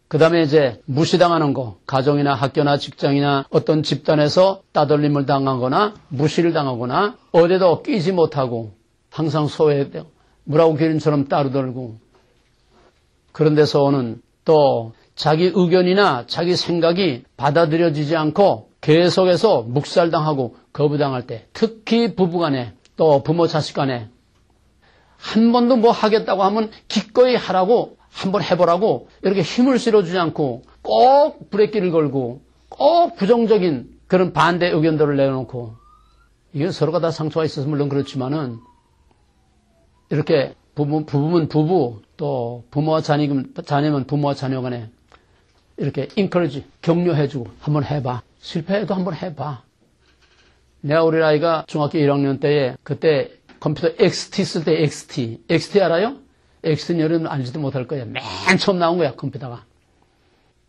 그 다음에 이제 무시당하는 거, 가정이나 학교나 직장이나 어떤 집단에서 따돌림을 당하거나 무시를 당하거나 어디도 끼지 못하고 항상 소외되고 물하고 기린처럼 따르돌고 그런 데서 오는 또 자기 의견이나 자기 생각이 받아들여지지 않고 계속해서 묵살당하고 거부당할 때 특히 부부간에 또 부모 자식 간에 한 번도 뭐 하겠다고 하면 기꺼이 하라고 한번 해보라고 이렇게 힘을 실어주지 않고 꼭 브레이크를 걸고 꼭 부정적인 그런 반대 의견들을 내놓고 이게 서로가 다 상처가 있어서 물론 그렇지만은 이렇게 부부면 부부 또 부모와 자녀면 부모와 자녀 간에 이렇게 인커리지 격려해주고 한번 해봐. 실패해도 한번 해봐. 내가 우리 아이가 중학교 1학년 때에 그때 컴퓨터 XT 쓸 때 XT 알아요? XT는 여러분 알지도 못할 거예요. 맨 처음 나온 거야, 컴퓨터가.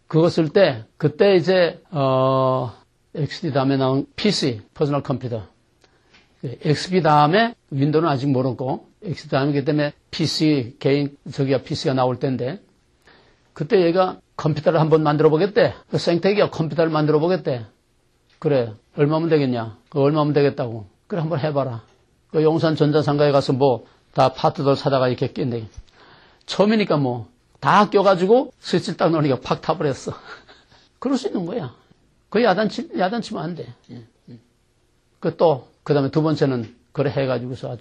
그거 쓸 때, 그때 이제, XT 다음에 나온 PC, 퍼스널 컴퓨터. XP 다음에, 윈도우는 아직 모르고, XP 다음에 그 때문에 PC, 개인, PC가 나올 때인데, 그때 얘가 컴퓨터를 한번 만들어 보겠대. 그 생태계가 컴퓨터를 만들어 보겠대. 그래, 얼마면 되겠냐? 얼마면 되겠다고. 그래, 한번 해봐라. 그 용산 전자상가에 가서 뭐, 다 파트들 사다가 이렇게 낀대. 처음이니까 뭐, 다 껴가지고 스위치 딱 넣으니까 팍 타버렸어. 그럴 수 있는 거야. 그 야단치면 안 돼. 그 다음에 두 번째는 그래 해가지고서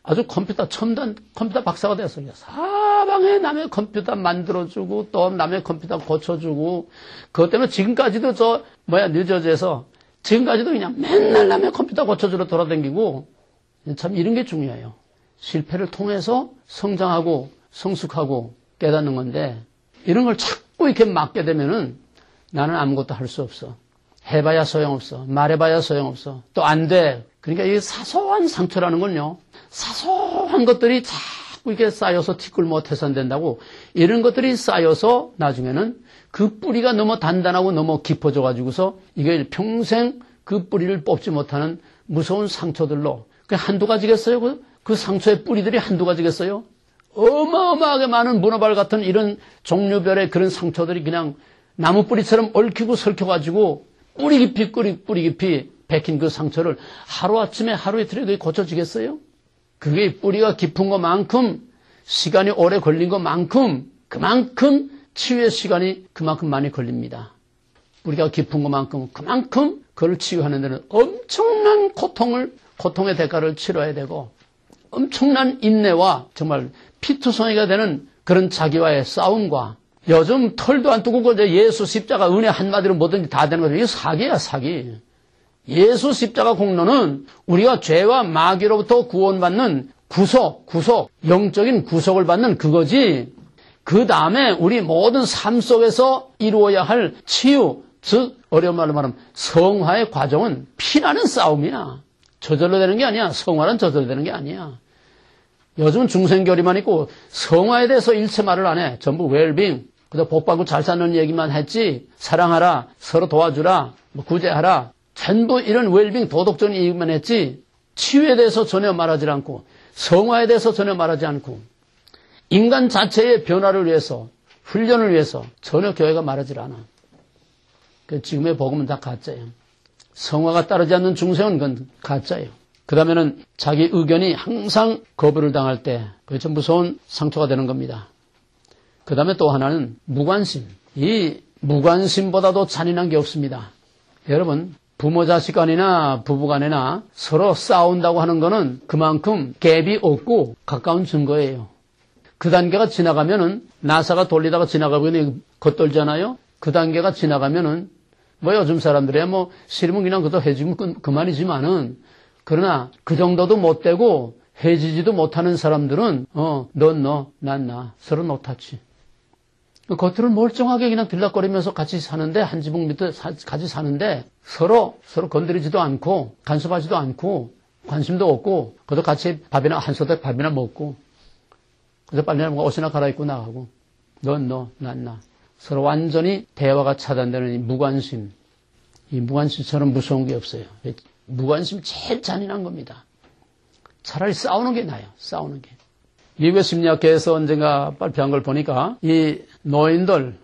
아주 첨단 컴퓨터 박사가 됐어요. 사방에 남의 컴퓨터 만들어주고 또 남의 컴퓨터 고쳐주고 그것 때문에 지금까지도 뉴저지에서 지금까지도 그냥 맨날 남의 컴퓨터 고쳐주러 돌아다니고 참 이런 게 중요해요. 실패를 통해서 성장하고 성숙하고 깨닫는 건데 이런 걸 자꾸 이렇게 막게 되면은 나는 아무것도 할 수 없어. 해봐야 소용없어. 말해봐야 소용없어. 또 안 돼. 그러니까 이 사소한 상처라는 건요. 사소한 것들이 자꾸 이렇게 쌓여서 티끌 못해서 안 된다고 이런 것들이 쌓여서 나중에는 그 뿌리가 너무 단단하고 너무 깊어져 가지고서 이게 평생 그 뿌리를 뽑지 못하는 무서운 상처들로 한두 가지겠어요? 그 상처의 뿌리들이 한두 가지겠어요? 어마어마하게 많은 문어발 같은 이런 종류별의 그런 상처들이 그냥 나무 뿌리처럼 얽히고 설켜가지고 뿌리 깊이 베낀 그 상처를 하루아침에 하루 이틀에 고쳐지겠어요? 그게 뿌리가 깊은 것만큼 시간이 오래 걸린 것만큼 그만큼 치유의 시간이 그만큼 많이 걸립니다. 뿌리가 깊은 것만큼 그만큼 그걸 치유하는 데는 엄청난 고통의 대가를 치러야 되고 엄청난 인내와 정말 피투성이가 되는 그런 자기와의 싸움과 요즘 털도 안 뜨고 예수 십자가 은혜 한마디로 뭐든지 다 되는 거죠. 이게 사기야, 사기. 예수 십자가 공로는 우리가 죄와 마귀로부터 구원받는 구속, 영적인 구속을 받는 그거지. 그 다음에 우리 모든 삶 속에서 이루어야 할 치유, 즉 어려운 말로 말하면 성화의 과정은 피나는 싸움이야. 저절로 되는 게 아니야. 성화는 저절로 되는 게 아니야. 요즘은 중생교리만 있고 성화에 대해서 일체 말을 안 해. 전부 웰빙, 그저 복받고 잘 사는 얘기만 했지. 사랑하라, 서로 도와주라, 구제하라. 전부 이런 웰빙 도덕적인 얘기만 했지. 치유에 대해서 전혀 말하지 않고 성화에 대해서 전혀 말하지 않고 인간 자체의 변화를 위해서 훈련을 위해서 전혀 교회가 말하지 않아. 지금의 복음은 다 가짜예요. 성화가 따르지 않는 중생은 그건 가짜예요. 그 다음에는 자기 의견이 항상 거부를 당할 때 그게 좀 무서운 상처가 되는 겁니다. 그 다음에 또 하나는 무관심. 이 무관심보다도 잔인한 게 없습니다. 여러분 부모 자식 간이나 부부 간이나 서로 싸운다고 하는 거는 그만큼 갭이 없고 가까운 증거예요. 그 단계가 지나가면은 나사가 돌리다가 지나가면 겉돌잖아요. 그 단계가 지나가면은 요즘 사람들이야 싫으면 그냥 그거 해주면 그만이지만은 그러나 그 정도도 못 되고 해지지도 못하는 사람들은 넌 너, 난 나 서로 놓다치. 겉으로 멀쩡하게 그냥 들락거리면서 같이 사는데 한 지붕 밑에 같이 사는데 서로 건드리지도 않고 간섭하지도 않고 관심도 없고 그래도 같이 한 소대 밥이나 먹고 그래서 빨리 옷이나 갈아입고 나가고 넌 너, 난 나 서로 완전히 대화가 차단되는 이 무관심. 이 무관심처럼 무서운 게 없어요. 무관심 제일 잔인한 겁니다. 차라리 싸우는 게 나아요. 싸우는 게. 미국의 심리학계에서 언젠가 발표한 걸 보니까 이 노인들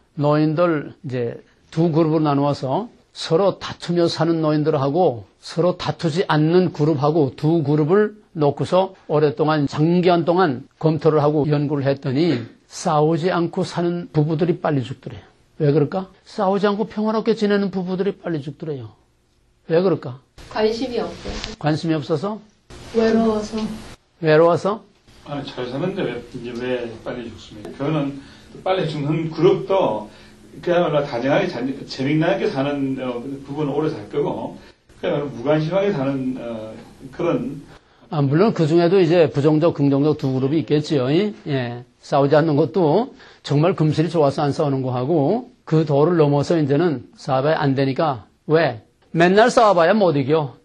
이제 두 그룹으로 나누어서 서로 다투며 사는 노인들하고 서로 다투지 않는 그룹하고 두 그룹을 놓고서 오랫동안 장기간 동안 검토를 하고 연구를 했더니 싸우지 않고 사는 부부들이 빨리 죽더래요. 왜 그럴까? 싸우지 않고 평화롭게 지내는 부부들이 빨리 죽더래요. 왜 그럴까? 관심이 없어요. 관심이 없어서? 외로워서? 아니, 잘 사는데 왜 빨리 죽습니까? 그거는 빨리 죽는 그룹도 그야말로 다정하게 재미나게 사는 부부는 오래 살 거고 그야말로 무관심하게 사는 그런 물론 그 중에도 이제 부정적, 긍정적 두 그룹이 있겠지요. 예. 싸우지 않는 것도 정말 금슬이 좋아서 안 싸우는 거 하고 그 도를 넘어서 이제는 싸워봐야 안 되니까 왜? 맨날 싸워봐야 못 이겨.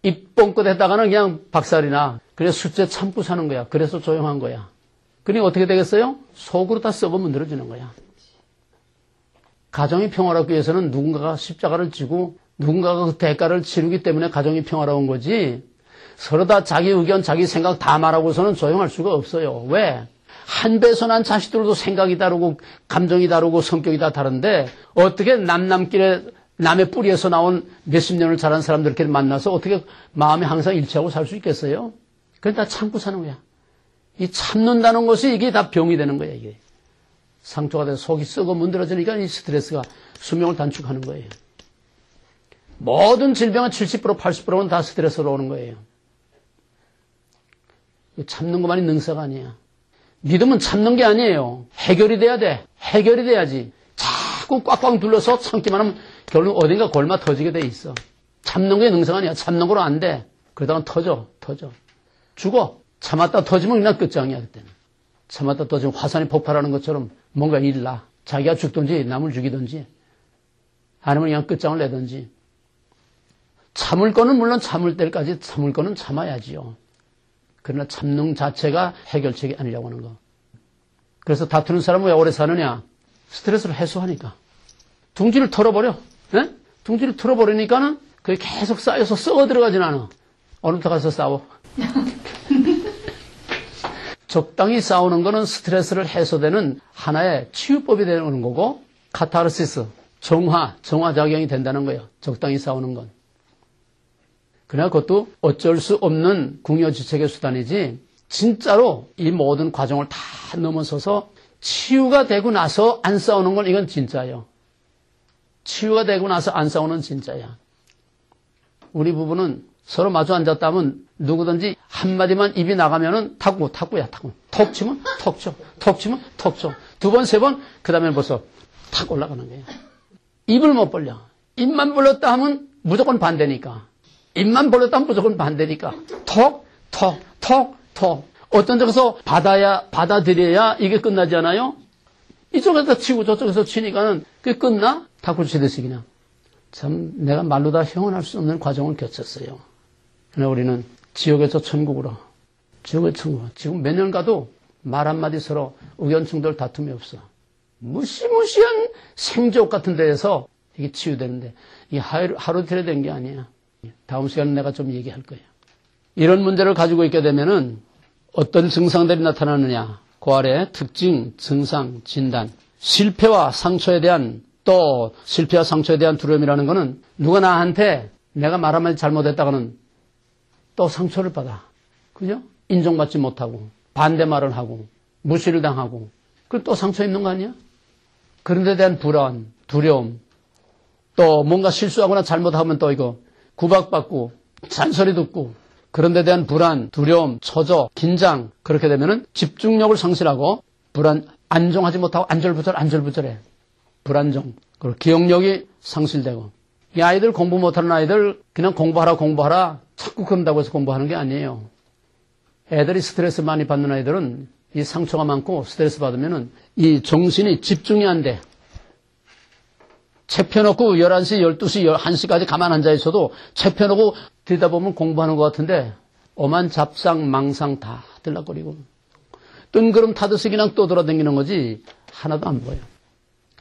입 뻥끗 했다가는 그냥 박살이나. 그래서 숫째 참고 사는 거야. 그래서 조용한 거야. 그러니 어떻게 되겠어요? 속으로 다 썩어 문드러지는 거야. 가정이 평화롭기 위해서는 누군가가 십자가를 지고 누군가가 그 대가를 치르기 때문에 가정이 평화로운 거지. 서로 다 자기 의견, 자기 생각 다 말하고서는 조용할 수가 없어요. 왜? 한 배서 난 자식들도 생각이 다르고 감정이 다르고 성격이 다 다른데 어떻게 남남길에 남의 뿌리에서 나온 몇십 년을 자란 사람들끼리 만나서 어떻게 마음이 항상 일치하고 살 수 있겠어요? 그건 다 참고 사는 거야. 이 참는다는 것이 이게 다 병이 되는 거야, 이게. 상처가 돼서 속이 썩어 문드러지니까 이 스트레스가 수명을 단축하는 거예요. 모든 질병은 70%, 80%는 다 스트레스로 오는 거예요. 참는 것만이 능사가 아니야. 믿음은 참는 게 아니에요. 해결이 돼야 돼. 해결이 돼야지. 자꾸 꽉꽉 둘러서 참기만 하면 결국 어딘가 골마 터지게 돼 있어. 참는 게 능사가 아니야. 참는 거로 안 돼. 그러다가 터져. 죽어. 참았다 터지면 그냥 끝장이야, 그때는. 참았다 터지면 화산이 폭발하는 것처럼 뭔가 일나. 자기가 죽든지 남을 죽이든지 아니면 그냥 끝장을 내든지. 참을 거는 물론 참을 때까지 참을 거는 참아야지요. 그러나 참는 자체가 해결책이 아니라고 하는 거. 그래서 다투는 사람은 왜 오래 사느냐? 스트레스를 해소하니까. 둥지를 털어버려. 네? 둥지를 털어버리니까는 그게 계속 쌓여서 썩어 들어가진 않아. 어느부터 가서 싸워. 적당히 싸우는 거는 스트레스를 해소되는 하나의 치유법이 되는 거고, 카타르시스, 정화작용이 된다는 거예요. 적당히 싸우는 건. 그러나 그것도 어쩔 수 없는 궁여지책의 수단이지, 진짜로 이 모든 과정을 다 넘어서서 치유가 되고 나서 안 싸우는 건 이건 진짜예요. 치유가 되고 나서 안 싸우는 진짜야. 우리 부부는 서로 마주 앉았다 하면 누구든지 한마디만 입이 나가면은 탁구야. 톡 치면 톡 쳐. 톡 치면 톡 쳐. 두 번, 세 번, 그 다음에 벌써 탁 올라가는 거예요. 입을 못 벌려. 입만 벌렸다 하면 무조건 반대니까. 입만 벌렸다 하면 무조건 반대니까. 톡. 어떤 쪽에서 받아들여야 이게 끝나지 않아요? 이쪽에서 치고 저쪽에서 치니까는 그게 끝나? 탁구 치듯이 그냥. 참, 내가 말로 다 형언할 수 없는 과정을 겪었어요. 그러나 우리는 지옥에서 천국으로, 지금 몇 년 가도 말 한마디 서로 의견 충돌 다툼이 없어. 무시무시한 생지옥 같은 데에서 이게 치유되는데, 이게 하루 이틀에 된 게 아니야. 다음 시간에 내가 좀 얘기할 거예요. 이런 문제를 가지고 있게 되면은 어떤 증상들이 나타나느냐. 그 아래 특징, 증상, 진단. 실패와 상처에 대한 두려움이라는 거는 누가 나한테 내가 말 한마디 잘못했다가는 또 상처를 받아. 그죠? 인정받지 못하고, 반대말을 하고, 무시를 당하고, 그럼 또 상처 입는 거 아니야? 그런 데 대한 불안, 두려움, 또 뭔가 실수하거나 잘못하면 또 이거 구박받고, 잔소리 듣고, 그런 데 대한 불안, 두려움, 처져, 긴장, 그렇게 되면은 집중력을 상실하고, 안정하지 못하고 안절부절해. 불안정. 그리고 기억력이 상실되고. 이 아이들 공부 못하는 아이들 그냥 공부하라 자꾸 그런다고 해서 공부하는 게 아니에요. 애들이 스트레스 많이 받는 아이들은 이 상처가 많고 스트레스 받으면은 이 정신이 집중이 안 돼. 책 펴놓고 11시, 12시, 1시까지 가만 앉아 있어도 책 펴놓고 들여다보면 공부하는 것 같은데 오만 잡상, 망상 다 들락거리고 뜬구름 타듯이 그냥 떠돌아다니는 거지 하나도 안 보여.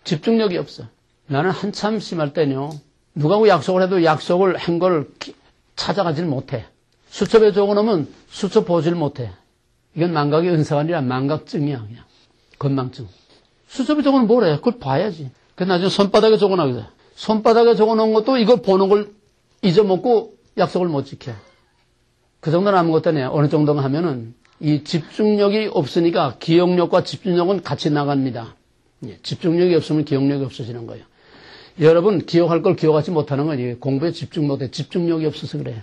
집중력이 없어. 나는 한참 심할 때는요. 누가하고 약속을 해도 약속을 한 걸 찾아가질 못해. 수첩에 적어놓으면 수첩 보질 못해. 이건 망각의 은사가 아니라 망각증이야. 그냥 건망증. 수첩에 적어놓으면 뭐래? 그걸 봐야지. 그 나중에 손바닥에 적어놔야 손바닥에 적어놓은 것도 이걸 보는 걸 잊어먹고 약속을 못 지켜. 그 정도는 아무것도 아니야. 어느 정도가 하면은 이 집중력이 없으니까 기억력과 집중력은 같이 나갑니다. 집중력이 없으면 기억력이 없어지는 거예요. 여러분 기억할 걸 기억하지 못하는 건 공부에 집중 못해. 집중력이 없어서 그래.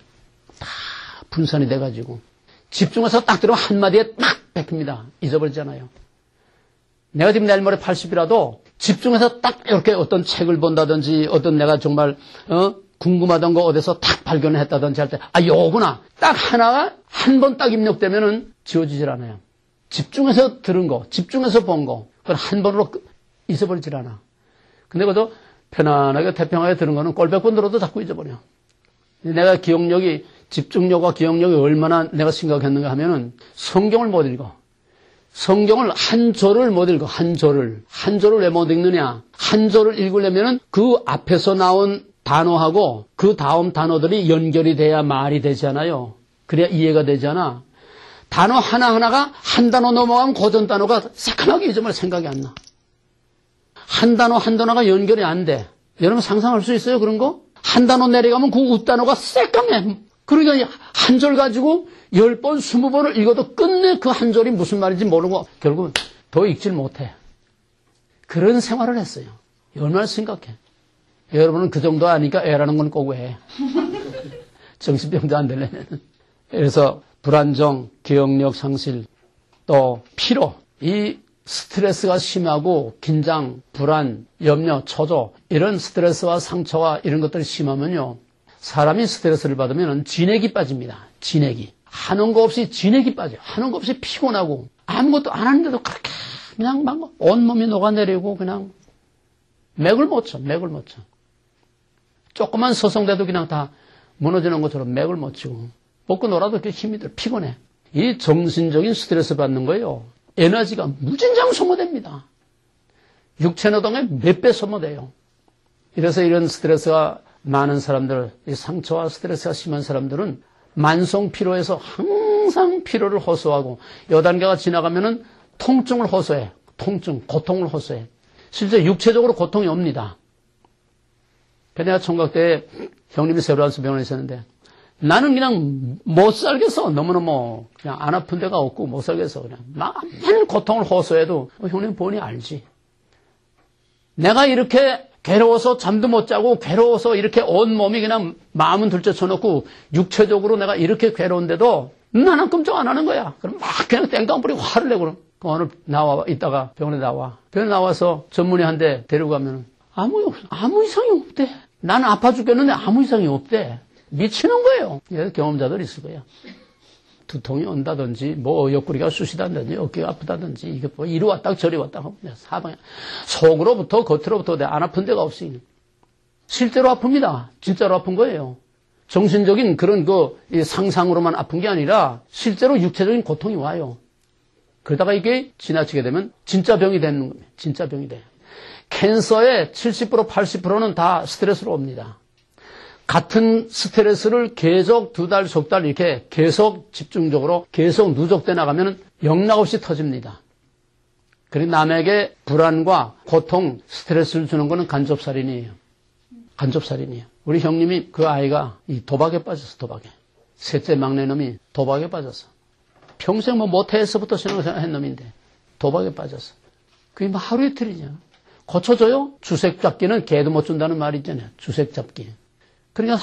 다 분산이 돼가지고 집중해서 딱 들으면 한마디에 딱 뺏깁니다. 잊어버리잖아요. 내가 지금 내일 모레 80이라도 집중해서 딱 이렇게 어떤 책을 본다든지 어떤 내가 정말 궁금하던 거 어디서 딱 발견했다든지 할 때 요구나 딱 하나가 한 번 딱 입력되면은 지워지질 않아요. 집중해서 들은 거, 집중해서 본 거, 그건 한 번으로 잊어버리질 않아. 근데 그것도 편안하게 태평하게 들은 거는 꼴백 번 들어도 자꾸 잊어버려. 내가 기억력이 집중력과 기억력이 얼마나 내가 심각했는가 하면은 성경을 못 읽어. 성경을 한 절을 못 읽어. 한 절을 왜 못 읽느냐? 한 절을 읽으려면은 그 앞에서 나온 단어하고 그 다음 단어들이 연결이 돼야 말이 되잖아요. 그래야 이해가 되잖아. 단어 하나하나가 한 단어 넘어가면 고전 단어가 새까맣게 잊어버려 생각이 안 나. 한 단어가 연결이 안 돼. 여러분 상상할 수 있어요? 그런 거? 한 단어 내려가면 그 웃단어가 새까매. 그러니까 한 절 가지고 10번, 20번을 읽어도 끝내 그 한 절이 무슨 말인지 모르고 결국은 더 읽질 못해. 그런 생활을 했어요. 얼마나 심각해. 여러분은 그 정도 아니까 애라는 건 꼭 해. 정신병도 안 되려면. 그래서 불안정, 기억력 상실, 또 피로, 이 스트레스가 심하고 긴장, 불안, 염려, 초조 이런 스트레스와 상처와 이런 것들이 심하면요. 사람이 스트레스를 받으면 진액이 빠집니다. 진액이. 하는 거 없이 진액이 빠져. 하는 거 없이 피곤하고 아무것도 안 하는데도 그렇게 그냥 막 온몸이 녹아내리고 그냥 맥을 못 쳐. 조그만 서성대도 그냥 다 무너지는 것처럼 맥을 못 치고 먹고 놀아도 그렇게 힘이 들어. 피곤해. 이 정신적인 스트레스 받는 거예요. 에너지가 무진장 소모됩니다. 육체 노동의 몇 배 소모돼요. 이래서 이런 스트레스가 많은 사람들, 이 상처와 스트레스가 심한 사람들은 만성 피로에서 항상 피로를 호소하고 요 단계가 지나가면은 통증을 호소해. 고통을 호소해. 실제 육체적으로 고통이 옵니다. 내가 총각 때 형님이 새로 와서 병원에 있었는데 나는 그냥 못 살겠어. 너무너무 그냥 안 아픈 데가 없고 못 살겠어. 그냥 많은 고통을 호소해도 형님 보니 알지. 내가 이렇게 괴로워서 잠도 못 자고 괴로워서 이렇게 온 몸이 그냥 마음은 둘째 쳐놓고 육체적으로 내가 이렇게 괴로운데도 나는 끔찍 안 하는 거야. 그럼 막 그냥 땡깡 부리고 화를 내고 그럼 오늘 이따가 병원에 나와. 병원에 나와서 전문의 한 대 데리고 가면 아무 이상이 없대. 나는 아파 죽겠는데 아무 이상이 없대. 미치는 거예요. 경험자들이 있을 거야. 두통이 온다든지, 옆구리가 쑤시다든지, 어깨가 아프다든지, 이게 이리 왔다 저리 왔다 하고, 사방에. 속으로부터, 겉으로부터 안 아픈 데가 없으니. 실제로 아픕니다. 진짜로 아픈 거예요. 정신적인 그런 이 상상으로만 아픈 게 아니라, 실제로 육체적인 고통이 와요. 그러다가 이게 지나치게 되면 진짜 병이 되는 겁니다. 진짜 병이 돼. 캔서의 70%, 80%는 다 스트레스로 옵니다. 같은 스트레스를 계속 2달, 석 달 이렇게 계속 집중적으로 계속 누적돼 나가면 영락없이 터집니다. 그리고 남에게 불안과 고통, 스트레스를 주는 것은 간접살인이에요. 간접살인이에요. 우리 형님이 그 아이가 이 도박에 빠졌어, 도박에. 셋째 막내 놈이 도박에 빠졌어. 평생 모태에서부터 생각한 놈인데 도박에 빠졌어. 그게 하루 이틀이냐. 고쳐줘요? 주색 잡기는 개도 못 준다는 말이 있잖아요. 주색 잡기. 그러니까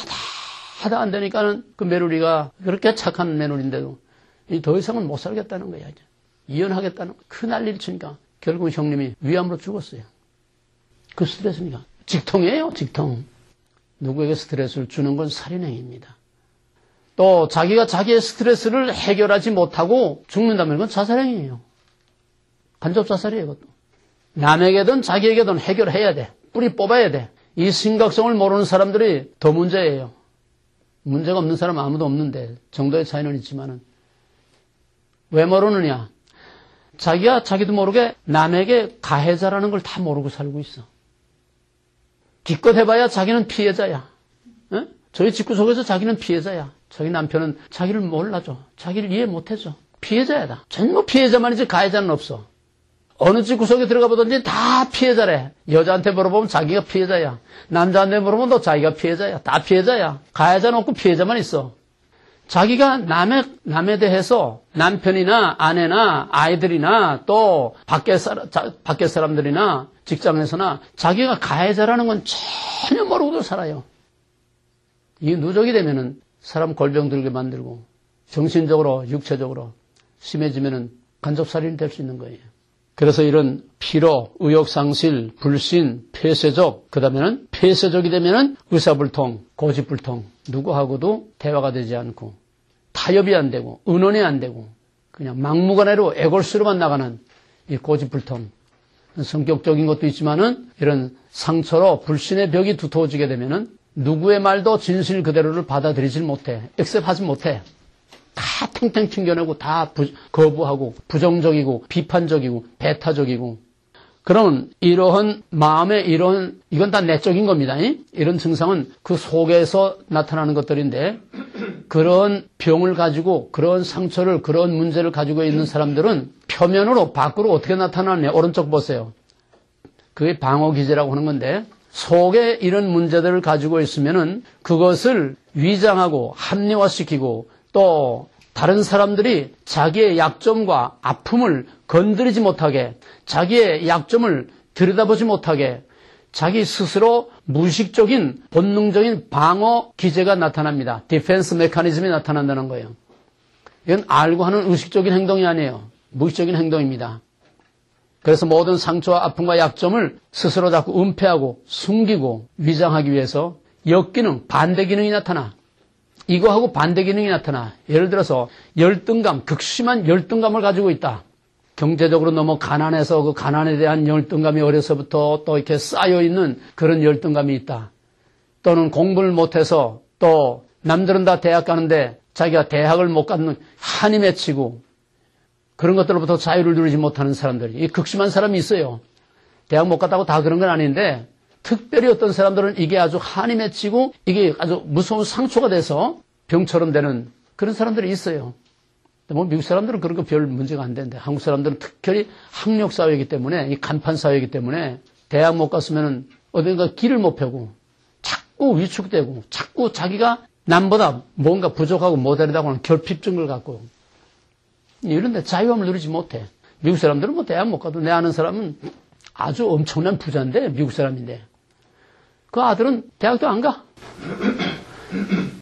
하다 안 되니까는 그 며느리가 그렇게 착한 며느리인데도 더 이상은 못 살겠다는 거야. 이제. 이혼하겠다는 거야. 큰 난리를 치니까 결국 형님이 위암으로 죽었어요. 그 스트레스니까. 직통이에요, 직통. 누구에게 스트레스를 주는 건 살인행위입니다. 또 자기가 자기의 스트레스를 해결하지 못하고 죽는다면 그건 자살행위예요. 간접자살이에요, 이것도. 남에게든 자기에게든 해결해야 돼. 뿌리 뽑아야 돼. 이 심각성을 모르는 사람들이 더 문제예요. 문제가 없는 사람 아무도 없는데 정도의 차이는 있지만은 왜 모르느냐? 자기가 자기도 모르게 남에게 가해자라는 걸 다 모르고 살고 있어. 기껏 해봐야 자기는 피해자야. 에? 저희 집구석에서 자기는 피해자야. 자기 남편은 자기를 몰라줘. 자기를 이해 못해줘. 피해자야. 전부 피해자만이지 가해자는 없어. 어느 집 구석에 들어가 보든지 다 피해자래. 여자한테 물어보면 자기가 피해자야. 남자한테 물어보면 또 자기가 피해자야. 다 피해자야. 가해자는 없고 피해자만 있어. 자기가 남에 대해서 남편이나 아내나 아이들이나 또 밖에 사람들이나 직장에서나 자기가 가해자라는 건 전혀 모르고 살아요. 이게 누적이 되면은 사람 골병 들게 만들고 정신적으로 육체적으로 심해지면은 간접살인이 될 수 있는 거예요. 그래서 이런 피로, 의욕상실, 불신, 폐쇄적, 그 다음에는 폐쇄적이 되면은 의사불통, 고집불통, 누구하고도 대화가 되지 않고 타협이 안 되고 의논이 안 되고 그냥 막무가내로 애골수로만 나가는 이 고집불통. 성격적인 것도 있지만은 이런 상처로 불신의 벽이 두터워지게 되면은 누구의 말도 진실 그대로를 받아들이질 못해. 액셉하지 못해. 다 탱탱 튕겨내고 다 거부하고 부정적이고 비판적이고 배타적이고 그런 이러한 마음의 이건 다 내적인 겁니다. 이런 증상은 그 속에서 나타나는 것들인데 그런 병을 가지고 그런 상처를 그런 문제를 가지고 있는 사람들은 표면으로 밖으로 어떻게 나타나느냐. 오른쪽 보세요. 그게 방어기제라고 하는 건데 속에 이런 문제들을 가지고 있으면은 그것을 위장하고 합리화시키고 또 다른 사람들이 자기의 약점과 아픔을 건드리지 못하게 자기의 약점을 들여다보지 못하게 자기 스스로 무의식적인 본능적인 방어 기제가 나타납니다. 디펜스 메커니즘이 나타난다는 거예요. 이건 알고 하는 의식적인 행동이 아니에요. 무의식적인 행동입니다. 그래서 모든 상처와 아픔과 약점을 스스로 자꾸 은폐하고 숨기고 위장하기 위해서 역기능, 반대 기능이 나타나. 이거하고 반대 기능이 나타나. 예를 들어서 열등감, 극심한 열등감을 가지고 있다. 경제적으로 너무 가난해서 그 가난에 대한 열등감이 어려서부터 또 이렇게 쌓여있는 그런 열등감이 있다. 또는 공부를 못해서 또 남들은 다 대학 가는데 자기가 대학을 못 가는 한이 맺히고 그런 것들로부터 자유를 누리지 못하는 사람들이 이 극심한 사람이 있어요. 대학 못 갔다고 다 그런 건 아닌데 특별히 어떤 사람들은 이게 아주 한이 맺히고 이게 아주 무서운 상처가 돼서 병처럼 되는 그런 사람들이 있어요. 뭐 미국 사람들은 그런 거 별 문제가 안 되는데 한국 사람들은 특별히 학력 사회이기 때문에 이 간판 사회이기 때문에 대학 못 갔으면은 어딘가 길을 못 펴고 자꾸 위축되고 자꾸 자기가 남보다 뭔가 부족하고 모자르다고 하는 결핍증을 갖고 이런데 자유함을 누리지 못해. 미국 사람들은 뭐 대학 못 가도 내 아는 사람은 아주 엄청난 부자인데 미국 사람인데 그 아들은 대학도 안 가.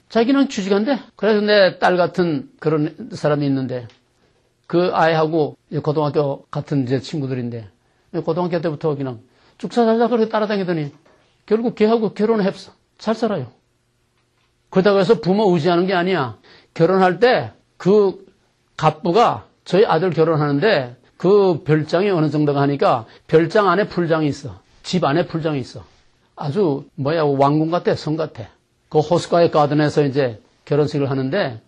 자기는 취직한대. 그래서 내 딸 같은 그런 사람이 있는데 그 아이하고 고등학교 같은 이제 친구들인데 고등학교 때부터 그냥 쭉 살자 그렇게 따라다니더니 결국 걔하고 결혼을 했어. 잘 살아요. 그렇다고 해서 부모 의지하는 게 아니야. 결혼할 때 그 갑부가 저희 아들 결혼하는데 그 별장이 어느 정도가 하니까 별장 안에 풀장이 있어. 집 안에 풀장이 있어. 아주 왕궁 같아, 성 같아. 그 호스카이 가든에서 이제 결혼식을 하는데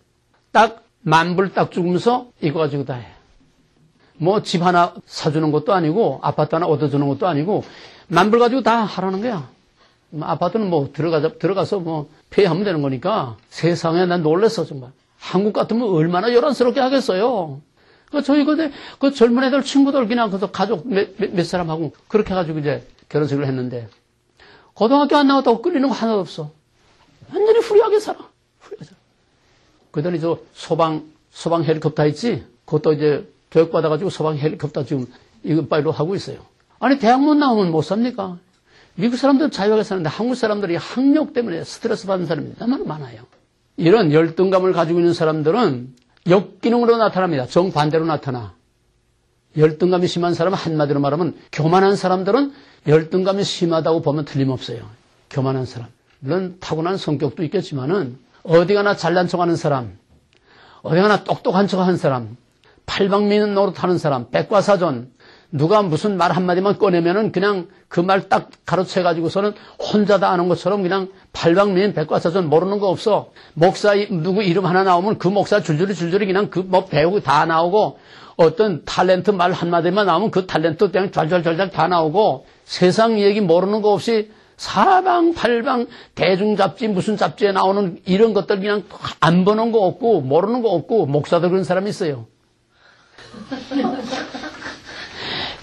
딱 만불 딱 주면서 이거 가지고 다 해. 뭐 집 하나 사주는 것도 아니고 아파트 하나 얻어주는 것도 아니고 만불 가지고 다 하라는 거야. 아파트는 뭐 들어가서 뭐 폐하면 되는 거니까 세상에 난 놀랬어 정말. 한국 같으면 얼마나 요란스럽게 하겠어요. 저희 그 젊은 애들 친구들 그냥 그 가족 몇 사람하고 그렇게 해가지고 이제 결혼식을 했는데 고등학교 안 나왔다고 끌리는 거 하나도 없어. 완전히 후리하게 살아. 그러더니 저 소방 헬리콥터 있지? 그것도 이제 교육받아가지고 소방 헬리콥터 지금 이거 빨로 하고 있어요. 아니 대학 못 나오면 못 삽니까? 미국 사람들은 자유하게 사는데 한국 사람들이 학력 때문에 스트레스 받는 사람이 너무 많아요. 이런 열등감을 가지고 있는 사람들은 역기능으로 나타납니다. 정반대로 나타나. 열등감이 심한 사람은 한마디로 말하면 교만한 사람들은 열등감이 심하다고 보면 틀림없어요. 교만한 사람. 물론 타고난 성격도 있겠지만은 어디 가나 잘난 척하는 사람, 어디 가나 똑똑한 척하는 사람, 팔방미는 노릇하는 사람, 백과사전, 누가 무슨 말 한마디만 꺼내면은 그냥 그 말 딱 가로채가지고서는 혼자 다 아는 것처럼 그냥 팔방미인 백과사전 모르는 거 없어. 목사 누구 이름 하나 나오면 그 목사 줄줄이 그냥 그 뭐 배우고 다 나오고 어떤 탤런트 말 한마디만 나오면 그 탤런트 그냥 좔좔좔 다 나오고 세상 얘기 모르는 거 없이 사방팔방 대중 잡지 무슨 잡지에 나오는 이런 것들 그냥 안 보는 거 없고 모르는 거 없고 목사들 그런 사람이 있어요.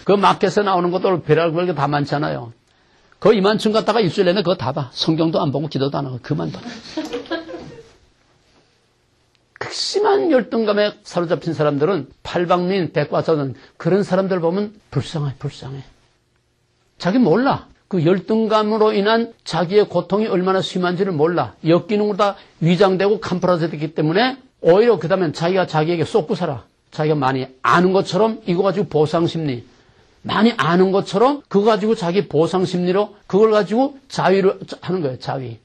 그 마켓에 나오는 것들 별의별 게 다 많잖아요. 그 이만큼 갖다가 일주일 내내 그거 다 봐. 성경도 안 보고 기도도 안 하고 그만 봐. 극심한 열등감에 사로잡힌 사람들은 팔방민, 백과사전 그런 사람들 보면 불쌍해. 자기 몰라. 그 열등감으로 인한 자기의 고통이 얼마나 심한지를 몰라. 역기능으로 다 위장되고 캄프라져있기 때문에 오히려 그 다음엔 자기가 자기에게 쏟고 살아. 자기가 많이 아는 것처럼 이거 가지고 보상심리. 많이 아는 것처럼 그거 가지고 자기 보상심리로 그걸 가지고 자위를 하는 거예요. 자위.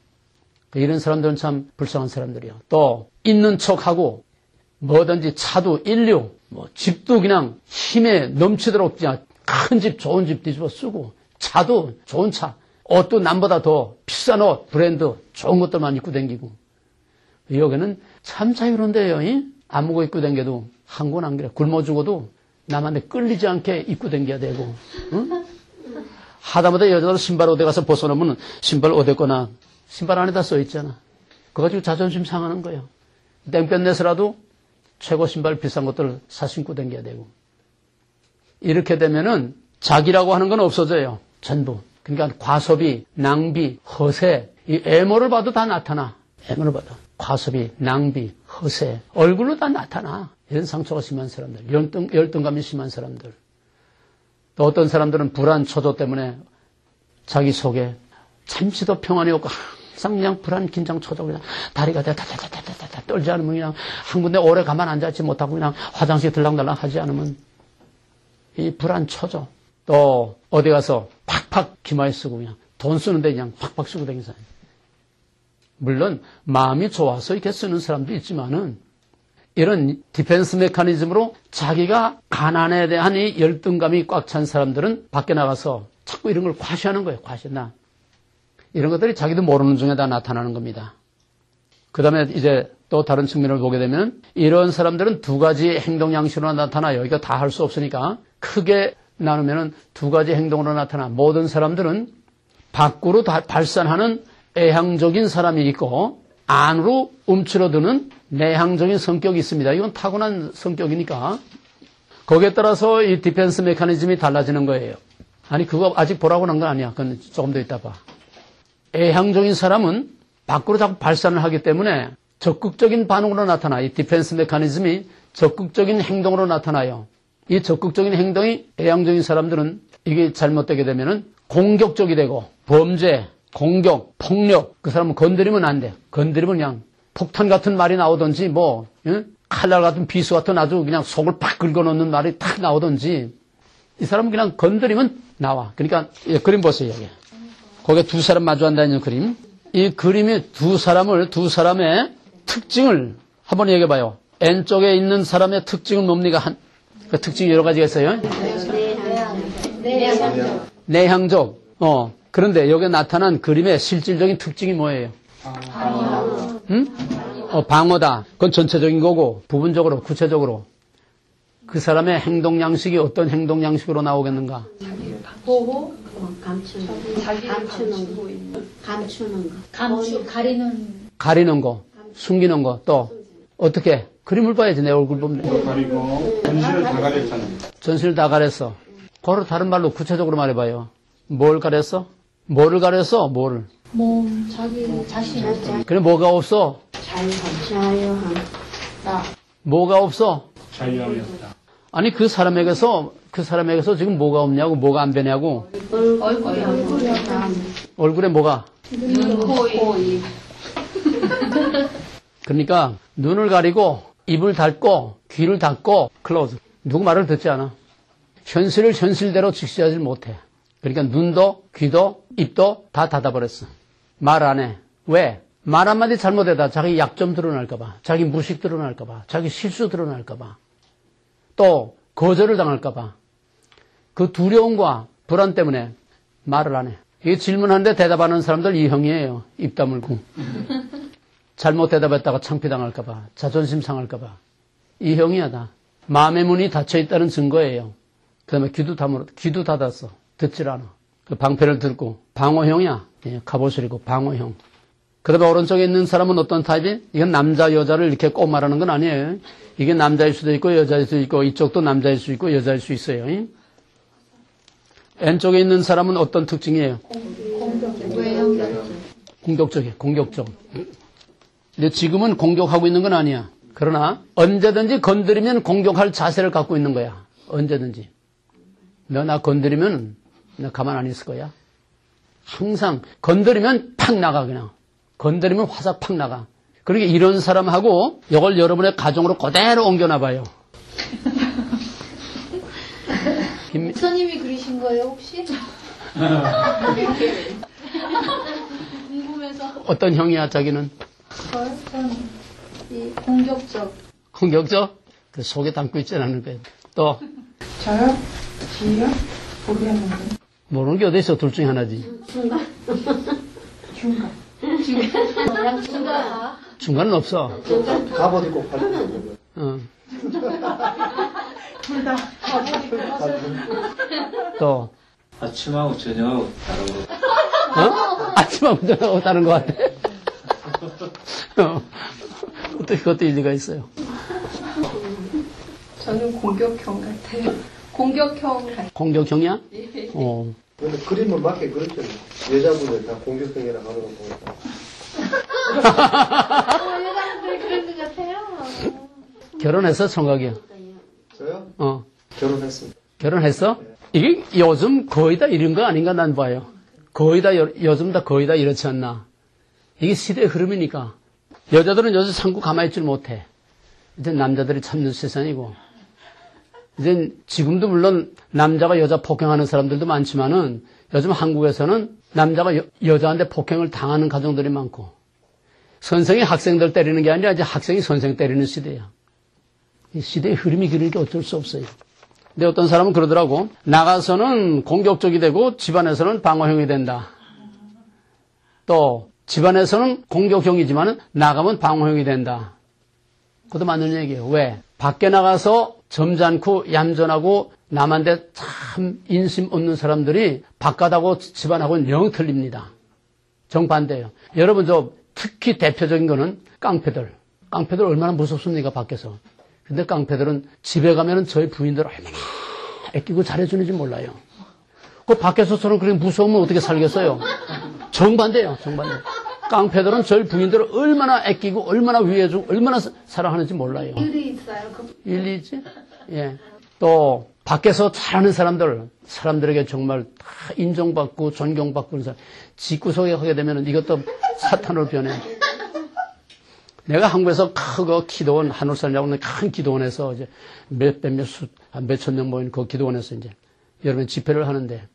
이런 사람들은 참 불쌍한 사람들이요. 또 있는 척하고 뭐든지 차도 인류, 뭐 집도 그냥 힘에 넘치도록 그냥 큰 집, 좋은 집 뒤집어 쓰고 차도 좋은 차, 옷도 남보다 더 비싼 옷, 브랜드, 좋은 것들만 입고 다니고. 여기는 참 자유로운데요. 아무거 입고 다녀도 한건 안 그래. 굶어 죽어도 남한테 끌리지 않게 입고 다녀야 되고. 응? 하다못해 여자들 신발 어디 가서 벗어놓으면 신발 어디 거나 신발 안에다 써있잖아. 그거 가지고 자존심 상하는 거예요. 땡볕 내서라도 최고 신발 비싼 것들을 사 신고 다녀야 되고. 이렇게 되면은 자기라고 하는 건 없어져요. 전부. 그러니까 과소비, 낭비, 허세, 이 애모를 봐도 다 나타나. 애모를 봐도. 과소비, 낭비, 허세, 얼굴로 다 나타나. 이런 상처가 심한 사람들, 열등감이 심한 사람들. 또 어떤 사람들은 불안, 초조 때문에 자기 속에 잠시도 평안이 없고 항상 그냥 불안, 긴장, 초조, 그냥 다리가 다다다다다다 떨지 않으면 그냥 한 군데 오래 가만 앉아있지 못하고 그냥 화장실 들락날락 하지 않으면 이 불안, 초조. 또 어디 가서 팍팍 기마에 쓰고 그냥 돈 쓰는데 그냥 팍팍 쓰고 다니는 사람. 물론 마음이 좋아서 이렇게 쓰는 사람도 있지만은 이런 디펜스 메커니즘으로 자기가 가난에 대한 이 열등감이 꽉 찬 사람들은 밖에 나가서 자꾸 이런 걸 과시하는 거예요. 과시나 이런 것들이 자기도 모르는 중에 다 나타나는 겁니다. 그 다음에 이제 또 다른 측면을 보게 되면 이런 사람들은 두 가지 행동 양식으로 나타나요. 이거 다 할 수 없으니까 크게 나누면은 두 가지 행동으로 나타나. 모든 사람들은 밖으로 발산하는 애향적인 사람이 있고 안으로 움츠러드는 내향적인 성격이 있습니다. 이건 타고난 성격이니까 거기에 따라서 이 디펜스 메커니즘이 달라지는 거예요. 아니 그거 아직 보라고 한 건 아니야. 그건 조금 더 이따 봐. 애향적인 사람은 밖으로 자꾸 발산을 하기 때문에 적극적인 반응으로 나타나. 이 디펜스 메커니즘이 적극적인 행동으로 나타나요. 이 적극적인 행동이 애향적인 사람들은 이게 잘못되게 되면은 공격적이 되고 범죄, 공격, 폭력, 그 사람은 건드리면 안 돼. 건드리면 그냥 폭탄 같은 말이 나오든지 뭐 칼날 같은 비수 같은 아주 그냥 속을 팍 긁어놓는 말이 탁 나오든지 이 사람은 그냥 건드리면 나와. 그러니까 그림 보세요. 여기. 거기에 두 사람 마주한다는 그림. 이 그림이 두 사람의 특징을 한번 얘기해봐요. N쪽에 있는 사람의 특징은 뭡니까? 그 특징이 여러 가지가 있어요. 내향적. 그런데 여기에 나타난 그림의 실질적인 특징이 뭐예요? 방어다. 그건 전체적인 거고 부분적으로 구체적으로 그 사람의 행동 양식이 어떤 행동 양식으로 나오겠는가? 보호, 감추는 거, 가리는 거, 숨기는 거, 또 어떻게? 그림을 봐야지. 내 얼굴 보면. 가리고 전신을 다 가렸잖아요. 전신을 다 가렸어. 그걸 다른 말로 구체적으로 말해봐요. 뭘 가렸어? 뭐를 가렸어? 뭐를? 몸, 자기 자신. 그래 뭐가 없어? 자유함. 뭐가 없어? 자유함이 없다. 아니 그 사람에게서 지금 뭐가 없냐고, 뭐가 안 되냐고. 얼굴에 뭐가? 눈, 코, 입. 그러니까 눈을 가리고 입을 닫고 귀를 닫고 클로즈. 누구 말을 듣지 않아. 현실을 현실대로 직시하지 못해. 그러니까 눈도 귀도 입도 다 닫아버렸어. 말 안 해. 왜? 말 한마디 잘못해다 자기 약점 드러날까봐, 자기 무식 드러날까봐, 자기 실수 드러날까봐, 또 거절을 당할까봐. 그 두려움과 불안 때문에 말을 안 해. 이 질문하는데 대답하는 사람들 이 형이에요. 입 다물고. 잘못 대답했다가 창피당할까봐, 자존심 상할까봐. 이 형이야 다. 마음의 문이 닫혀있다는 증거예요. 그 다음에 귀도 닫았어. 듣질 않아. 그 방패를 들고 방어형이야. 예, 갑옷을 입고 방어형. 그 다음에 오른쪽에 있는 사람은 어떤 타입이? 이건 남자 여자를 이렇게 꼭 말하는 건 아니에요. 이게 남자일 수도 있고 여자일 수도 있고 이쪽도 남자일 수 있고 여자일 수 있어요. N쪽에 있는 사람은 어떤 특징이에요? 공격적. 근데 지금은 공격하고 있는 건 아니야. 그러나 언제든지 건드리면 공격할 자세를 갖고 있는 거야. 언제든지. 너 나 건드리면 나 가만 안 있을 거야. 항상 건드리면 팍 나가 그냥. 건드리면 화삭 팍 나가. 그러니까 이런 사람하고 이걸 여러분의 가정으로 그대로 옮겨놔봐요. 목사님이 그리신 거예요 혹시? 궁금해서. 어떤 형이야 자기는? 저는 이 공격적. 그 속에 담고 있지 않은 거예요. 또 저요? 지요? 보게 하는 거. 모르는 게 어디 있어? 둘 중에 하나지. 중간. 중간은 없어. 갑옷 입고 팔 때. 둘 다. 또, 아침하고 저녁하고 다르고. 아침하고 저녁하고 다른 것 같아. 어떻게 그것도 일리가 있어요. 저는 공격형 같아요. 공격형 같아요. 공격형이야? 예. 근데 그림은 맞게 그렇죠. 여자분들 다 공격성이라 하는 거 보니까. 여자분들 그런 것 같아요. 결혼했어, 청각이야? 저요? 결혼했습니다. 결혼했어? 이게 요즘 거의 다 이런 거 아닌가 난 봐요. 거의 다, 요즘 다 거의 다 이렇지 않나. 이게 시대의 흐름이니까. 여자들은 요새 참고 가만히 있질 못해. 이제 남자들이 참는 세상이고. 이제 지금도 물론 남자가 여자 폭행하는 사람들도 많지만은 요즘 한국에서는 남자가 여자한테 폭행을 당하는 가정들이 많고 선생이 학생들 때리는 게 아니라 이제 학생이 선생 때리는 시대야. 이 시대의 흐름이 그러니까 어쩔 수 없어요. 근데 어떤 사람은 그러더라고. 나가서는 공격적이 되고 집안에서는 방어형이 된다. 또 집안에서는 공격형이지만 나가면 방어형이 된다. 그것도 맞는 얘기예요. 왜? 밖에 나가서 점잖고 얌전하고 남한테 참 인심 없는 사람들이 바깥하고 집안하고는 영 틀립니다. 정반대예요. 여러분 특히 대표적인 거는 깡패들. 깡패들 얼마나 무섭습니까 밖에서. 근데 깡패들은 집에 가면은 저희 부인들 얼마나 애끼고 잘해주는지 몰라요. 그 밖에서처럼 그렇게 무서우면 어떻게 살겠어요? 정반대예요. 정반대. 깡패들은 저희 부인들을 얼마나 애끼고 얼마나 위해주고 얼마나 사랑하는지 몰라요. 일이 있어요. 일리 있지? 예. 또 밖에서 잘하는 사람들에게 정말 다 인정받고 존경받고 그런 사람 집구석에 하게 되면 이것도 사탄으로 변해. 내가 한국에서 크고 기도원 한울산이라고 하는 큰 기도원에서 이제 몇천 명 모인 그 기도원에서 이제 여러분 집회를 하는데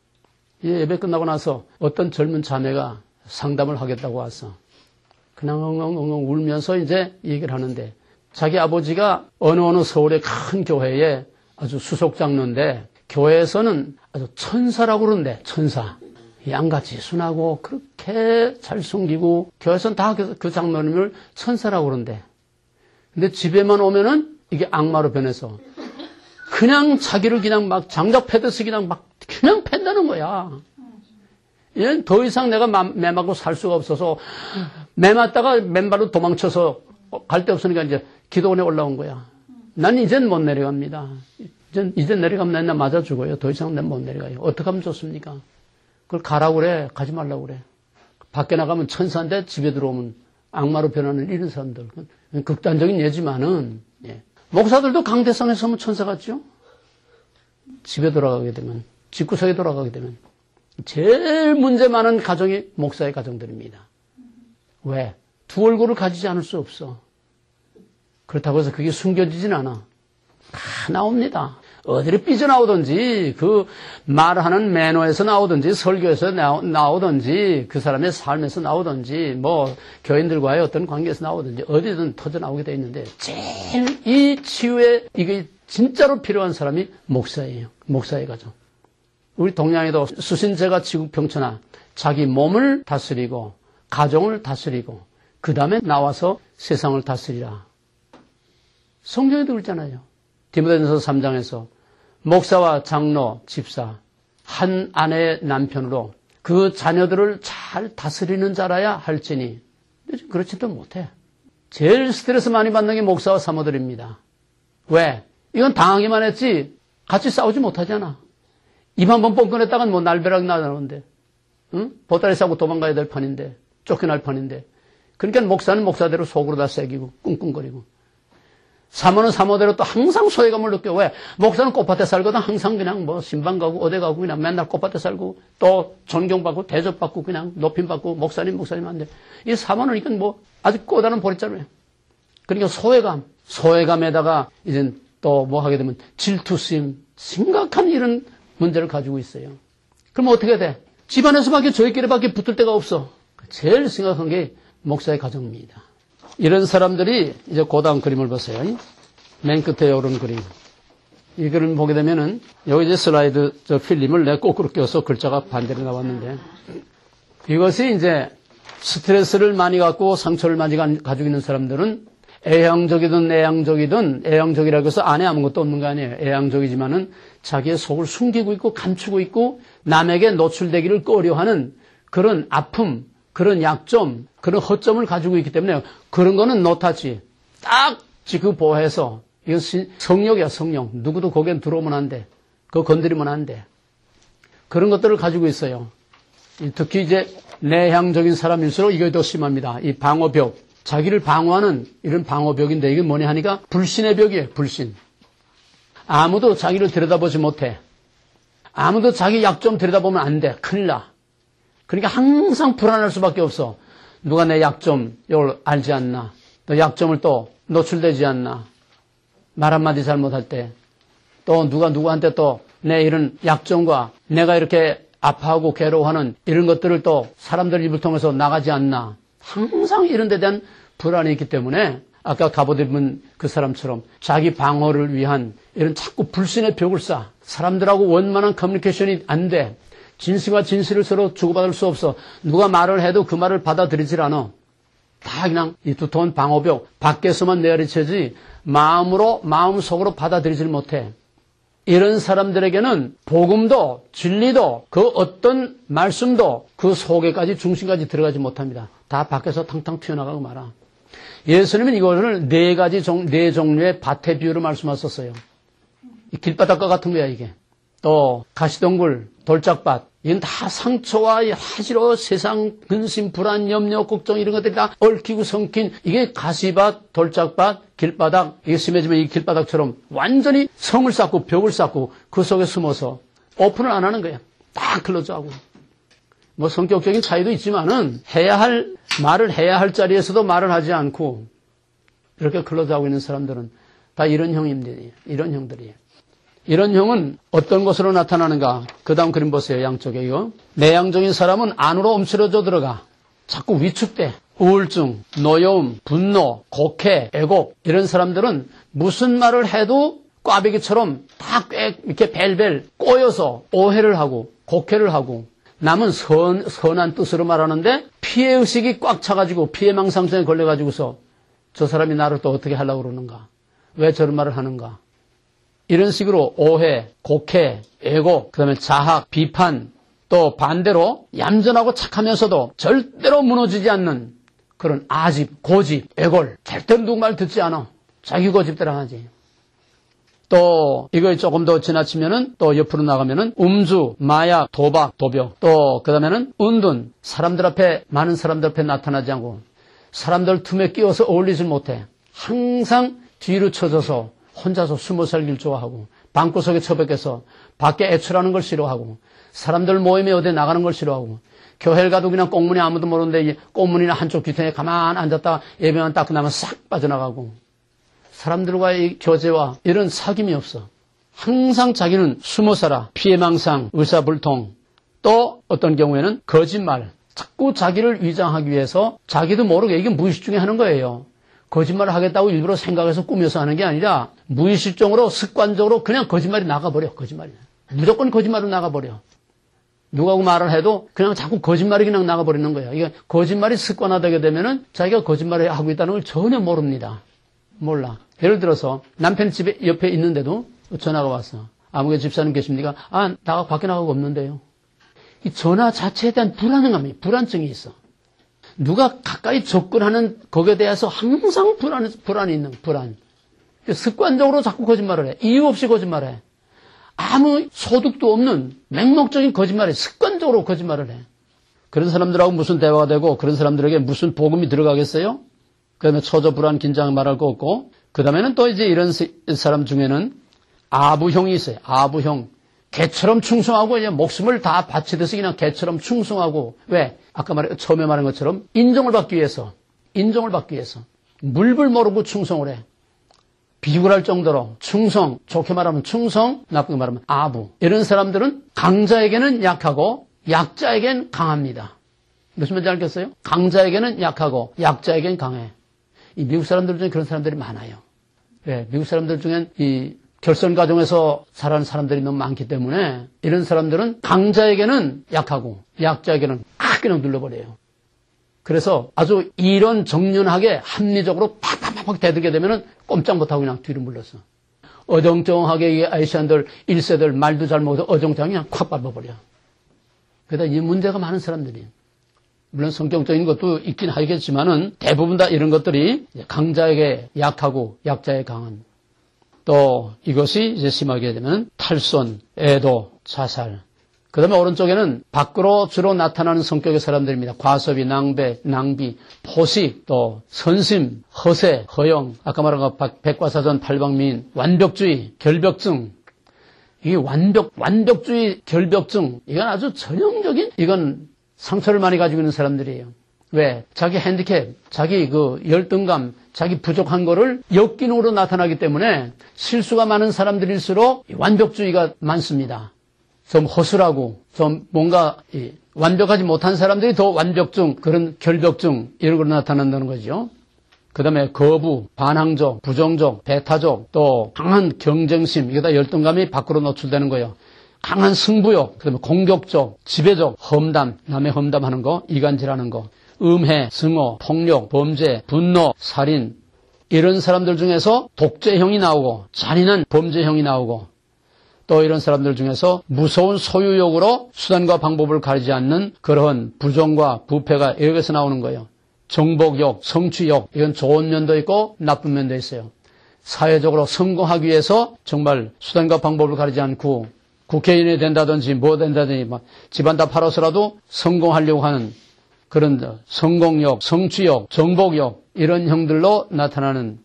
예배 끝나고 나서 어떤 젊은 자매가 상담을 하겠다고 왔어. 그냥 엉엉엉엉 울면서 이제 얘기를 하는데 자기 아버지가 어느 서울의 큰 교회에 아주 수석 장로인데 교회에서는 아주 천사라고 그러는데 천사. 양같이 순하고 그렇게 잘 숨기고 교회에서는 다 그 장로님을 천사라고 그러는데 근데 집에만 오면은 이게 악마로 변해서 그냥 자기를 그냥 막 장작 패듯이 그냥 팬다는 거야. 얘는 더 이상 내가 매 맞고 살 수가 없어서 매 맞다가 맨발로 도망쳐서 갈 데 없으니까 이제 기도원에 올라온 거야. 난 이젠 못 내려갑니다. 이젠 내려가면 맨날 맞아 죽어요. 더 이상 난 못 내려가요. 어떻게 하면 좋습니까? 그걸 가라고 그래. 가지 말라고 그래. 밖에 나가면 천사인데 집에 들어오면 악마로 변하는 이런 사람들. 극단적인 예지만은, 예. 목사들도 강대상에 서면 천사 같죠? 집에 돌아가게 되면, 집구석에 돌아가게 되면. 제일 문제 많은 가정이 목사의 가정들입니다. 왜? 두 얼굴을 가지지 않을 수 없어. 그렇다고 해서 그게 숨겨지진 않아. 다 나옵니다. 어디를 삐져나오든지 그 말하는 매너에서 나오든지 설교에서 나오든지 그 사람의 삶에서 나오든지 뭐 교인들과의 어떤 관계에서 나오든지 어디든 터져나오게 돼 있는데 제일 이 치유에 이게 진짜로 필요한 사람이 목사예요. 목사의 가정. 우리 동양에도 수신제가 지국평천하 자기 몸을 다스리고 가정을 다스리고 그 다음에 나와서 세상을 다스리라. 성경에도 그랬잖아요. 디모데전서 3장에서 목사와 장로, 집사, 한 아내의 남편으로 그 자녀들을 잘 다스리는 자라야 할지니 그렇지도 못해. 제일 스트레스 많이 받는 게 목사와 사모들입니다. 왜? 이건 당하기만 했지 같이 싸우지 못하잖아. 입 한 번 뻥꺼냈다간 뭐 날벼락 나는데 응? 보따리 싸고 도망가야 될 판인데 쫓겨날 판인데 그러니까 목사는 목사대로 속으로 다 새기고 꿍꿍거리고 사모는 사모대로 또 항상 소외감을 느껴. 왜? 목사는 꽃밭에 살거든 항상 그냥 뭐 신방 가고 어디 가고 그냥 맨날 꽃밭에 살고 또 존경받고 대접받고 그냥 높임받고 목사님 한데 이 사모는 이건 뭐 아주 꼬다른 보릿자루예요. 그러니까 소외감에다가 이제 또 뭐 하게 되면 질투심, 심각한 이런 문제를 가지고 있어요. 그럼 어떻게 돼? 집안에서밖에 저희끼리밖에 붙을 데가 없어. 제일 심각한 게 목사의 가정입니다. 이런 사람들이 이제 그 다음 그림을 보세요. 맨 끝에 이런 그림. 이거를 보게 되면은, 여기 이제 슬라이드 필름을 내 거꾸로 껴서 글자가 반대로 나왔는데, 이것이 이제 스트레스를 많이 갖고 상처를 많이 가지고 있는 사람들은 애양적이든 내양적이든, 애양적이라고 해서 안에 아무것도 없는 거 아니에요. 애양적이지만은 자기의 속을 숨기고 있고 감추고 있고 남에게 노출되기를 꺼려하는 그런 아픔, 그런 약점, 그런 허점을 가지고 있기 때문에 그런 거는 노타치. 딱 지켜보해서, 이건 성욕이야, 성욕. 누구도 거기에 들어오면 안 돼. 그거 건드리면 안 돼. 그런 것들을 가지고 있어요. 특히 이제 내향적인 사람일수록 이게 더 심합니다. 이 방어벽. 자기를 방어하는 이런 방어벽인데 이게 뭐냐 하니까 불신의 벽이에요. 불신. 아무도 자기를 들여다보지 못해. 아무도 자기 약점 들여다보면 안 돼. 큰일 나. 그러니까 항상 불안할 수밖에 없어. 누가 내 약점 이걸 알지 않나. 또 약점을 또 노출되지 않나. 말 한마디 잘못할 때. 또 누가 누구한테 또 내 이런 약점과 내가 이렇게 아파하고 괴로워하는 이런 것들을 또 사람들 입을 통해서 나가지 않나. 항상 이런 데 대한 불안이 있기 때문에 아까 갑옷 입은 그 사람처럼 자기 방어를 위한 이런 자꾸 불신의 벽을 쌓아. 사람들하고 원만한 커뮤니케이션이 안 돼. 진실과 진실을 서로 주고받을 수 없어. 누가 말을 해도 그 말을 받아들이질 않아. 다 그냥 이 두터운 방어벽 밖에서만 내리쳐지 마음속으로 받아들이질 못해. 이런 사람들에게는 복음도 진리도 그 어떤 말씀도 그 속에까지 중심까지 들어가지 못합니다. 다 밖에서 탕탕 튀어나가고 말아. 예수님은 이거를 네 종류의 밭의 비유로 말씀하셨어요. 이 길바닥과 같은 거야 이게. 또 가시덩굴, 돌짝밭 이건 다 상처와 하지로 세상 근심, 불안, 염려, 걱정 이런 것들이 다 얽히고 성긴 이게 가시밭, 돌짝밭, 길바닥 이게 심해지면 이 길바닥처럼 완전히 성을 쌓고 벽을 쌓고 그 속에 숨어서 오픈을 안 하는 거야. 딱 클로즈하고. 뭐 성격적인 차이도 있지만은 말을 해야 할 자리에서도 말을 하지 않고 이렇게 클로즈하고 있는 사람들은 다 이런 형들이에요. 이런 형들이에요. 이런 형은 어떤 것으로 나타나는가? 그 다음 그림 보세요. 양쪽에 이거. 내향적인 사람은 안으로 움츠러져 들어가. 자꾸 위축돼. 우울증, 노여움, 분노, 곡해, 애곡 이런 사람들은 무슨 말을 해도 꽈배기처럼 다 이렇게 벨벨 꼬여서 오해를 하고 곡해를 하고 남은 선한 뜻으로 말하는데 피해의식이 꽉 차가지고 피해망상증에 걸려가지고서 저 사람이 나를 또 어떻게 하려고 그러는가? 왜 저런 말을 하는가? 이런 식으로 오해, 곡해, 애곡, 그 다음에 자학, 비판, 또 반대로 얌전하고 착하면서도 절대로 무너지지 않는 그런 아집, 고집, 애골, 절대로 누구 말 듣지 않아. 자기 고집대로 하지. 또 이거 조금 더 지나치면은 또 옆으로 나가면은 음주, 마약, 도박, 도벽, 또 그 다음에는 은둔, 많은 사람들 앞에 나타나지 않고 사람들 틈에 끼어서 어울리지 못해. 항상 뒤로 쳐져서 혼자서 숨어 살길 좋아하고 방구석에 처박혀서 밖에 애출하는 걸 싫어하고 사람들 모임에 어디 나가는 걸 싫어하고 교회를 가도 그냥 꽁문이 아무도 모르는데 꽁문이나 한쪽 귀퉁이에 가만 앉았다가 예배만 딱 끝나면 싹 빠져나가고 사람들과의 교제와 이런 사귐이 없어. 항상 자기는 숨어 살아. 피해망상, 의사불통 또 어떤 경우에는 거짓말 자꾸 자기를 위장하기 위해서 자기도 모르게 이게 무의식 중에 하는 거예요. 거짓말을 하겠다고 일부러 생각해서 꾸며서 하는 게 아니라 무의식적으로 습관적으로 그냥 거짓말이 나가버려. 거짓말이. 무조건 거짓말로 나가버려. 누가 말을 해도 그냥 자꾸 거짓말이 그냥 나가버리는 거야. 이게 거짓말이 습관화되게 되면은 자기가 거짓말을 하고 있다는 걸 전혀 모릅니다. 몰라. 예를 들어서 남편 집에 옆에 있는데도 전화가 왔어. 아무개 집사님 계십니까? 나가 밖에 나가고 없는데요. 이 전화 자체에 대한 불안증이 있어. 누가 가까이 접근하는 거기에 대해서 항상 불안이 있는 불안. 습관적으로 자꾸 거짓말을 해. 이유 없이 거짓말을 해. 아무 소득도 없는 맹목적인 거짓말을 해. 습관적으로 거짓말을 해. 그런 사람들하고 무슨 대화가 되고 그런 사람들에게 무슨 복음이 들어가겠어요? 그 다음에 초조, 불안, 긴장 말할 거 없고 그 다음에는 또 이제 이런 사람 중에는 아부형이 있어요. 아부형. 개처럼 충성하고 이제 목숨을 다 바치듯이 그냥 개처럼 충성하고 왜? 아까 처음에 말한 것처럼 인정을 받기 위해서 물불 모르고 충성을 해. 비굴할 정도로 충성, 좋게 말하면 충성, 나쁘게 말하면 아부. 이런 사람들은 강자에게는 약하고 약자에게는 강합니다. 무슨 말인지 알겠어요? 강자에게는 약하고 약자에게는 강해. 이 미국 사람들 중에 그런 사람들이 많아요. 왜? 미국 사람들 중엔 이 결선 과정에서 자라는 사람들이 너무 많기 때문에 이런 사람들은 강자에게는 약하고 약자에게는 그냥 눌러버려요. 그래서 아주 이런 정연하게 합리적으로 팍팍팍 대들게 되면은 꼼짝 못하고 그냥 뒤로 물러서. 어정쩡하게 이 아시안들 1세들 말도 잘 못해서 어정쩡하게 그냥 콱 밟아버려. 그러다 이 문제가 많은 사람들이. 물론 성격적인 것도 있긴 하겠지만은 대부분 다 이런 것들이 강자에게 약하고 약자에 강한. 또 이것이 이제 심하게 되면 탈선, 애도, 자살. 그 다음에 오른쪽에는 밖으로 주로 나타나는 성격의 사람들입니다. 과섭이, 낭배, 낭비, 포식, 또 선심, 허세, 허영, 아까 말한 것 백과사전, 팔방미인, 완벽주의, 결벽증. 이게 완벽주의, 결벽증. 이건 아주 전형적인, 이건 상처를 많이 가지고 있는 사람들이에요. 왜? 자기 핸디캡, 자기 그 열등감, 자기 부족한 거를 역기능으로 나타나기 때문에 실수가 많은 사람들일수록 완벽주의가 많습니다. 좀 허술하고 좀 뭔가 완벽하지 못한 사람들이 더 완벽증, 그런 결벽증 이런 걸로 나타난다는 거죠. 그 다음에 거부, 반항적, 부정적, 배타적, 또 강한 경쟁심, 이게 다 열등감이 밖으로 노출되는 거예요. 강한 승부욕, 그 다음에 공격적, 지배적, 험담, 남의 험담하는 거, 이간질하는 거, 음해, 증오, 폭력, 범죄, 분노, 살인 이런 사람들 중에서 독재형이 나오고 잔인한 범죄형이 나오고 또 이런 사람들 중에서 무서운 소유욕으로 수단과 방법을 가리지 않는 그러한 부정과 부패가 여기서 나오는 거예요. 정복욕, 성취욕 이건 좋은 면도 있고 나쁜 면도 있어요. 사회적으로 성공하기 위해서 정말 수단과 방법을 가리지 않고 국회의원이 된다든지 뭐 된다든지 막 집안 다 팔아서라도 성공하려고 하는 그런 성공욕, 성취욕, 정복욕 이런 형들로 나타나는.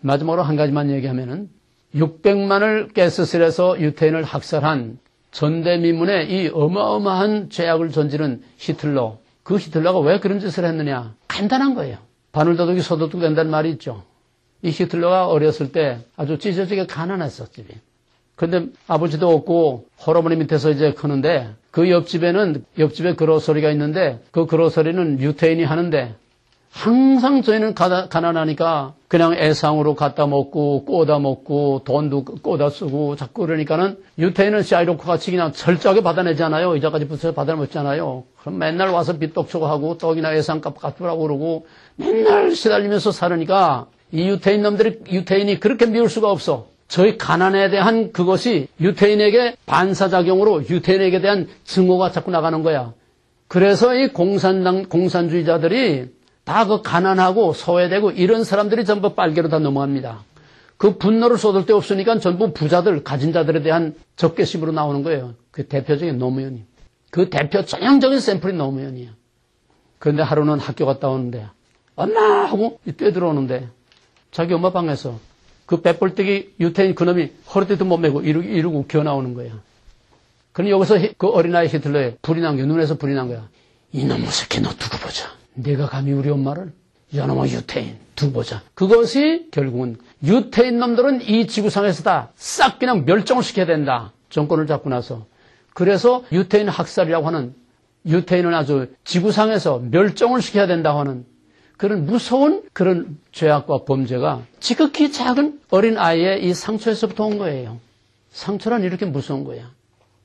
마지막으로 한 가지만 얘기하면은 600만을 가스실에서 유태인을 학살한 전대미문의 이 어마어마한 죄악을 저지른 히틀러. 그 히틀러가 왜 그런 짓을 했느냐? 간단한 거예요. 바늘도둑이 소도둑 된다는 말이 있죠. 이 히틀러가 어렸을 때 아주 찢어지게 가난했어, 집이. 근데 아버지도 없고 할아버지 밑에서 이제 크는데 그 옆집에 그로서리가 있는데 그 그로서리는 유태인이 하는데 항상 저희는 가난하니까 그냥 애상으로 갖다 먹고 꼬다 먹고 돈도 꼬다 쓰고 자꾸 그러니까는 유태인은 샤이로크 같이 그냥 철저하게 받아내잖아요. 이자까지 붙여서 받아먹잖아요. 그럼 맨날 와서 빚독초고 하고 떡이나 애상값 갚으라고 그러고 맨날 시달리면서 살으니까 이 유태인이 그렇게 미울 수가 없어. 저희 가난에 대한 그것이 유태인에게 반사작용으로 유태인에게 대한 증오가 자꾸 나가는 거야. 그래서 이 공산주의자들이 다 그 가난하고 소외되고 이런 사람들이 전부 빨개로 다 넘어갑니다. 그 분노를 쏟을 데 없으니까 전부 부자들, 가진 자들에 대한 적개심으로 나오는 거예요. 그 대표적인 노무현이. 그 대표 전형적인 샘플이 노무현이에요. 그런데 하루는 학교 갔다 오는데 엄마 하고 뛰어들어오는데 자기 엄마 방에서 그 빼볼때기 유태인 그놈이 허리띠도 못 메고 이러고 기어 나오는 거예요. 그럼 여기서 그 어린아이 히틀러에 불이 난 거야. 눈에서 불이 난 거야. 이놈의 새끼 너 두고 보자. 내가 감히 우리 엄마를 이놈의 유태인 두고 보자. 그것이 결국은 유태인 놈들은 이 지구상에서 다 싹 그냥 멸종을 시켜야 된다. 정권을 잡고 나서. 그래서 유태인 학살이라고 하는 유태인은 아주 지구상에서 멸종을 시켜야 된다고 하는 그런 무서운 그런 죄악과 범죄가 지극히 작은 어린 아이의 이 상처에서부터 온 거예요. 상처란 이렇게 무서운 거야.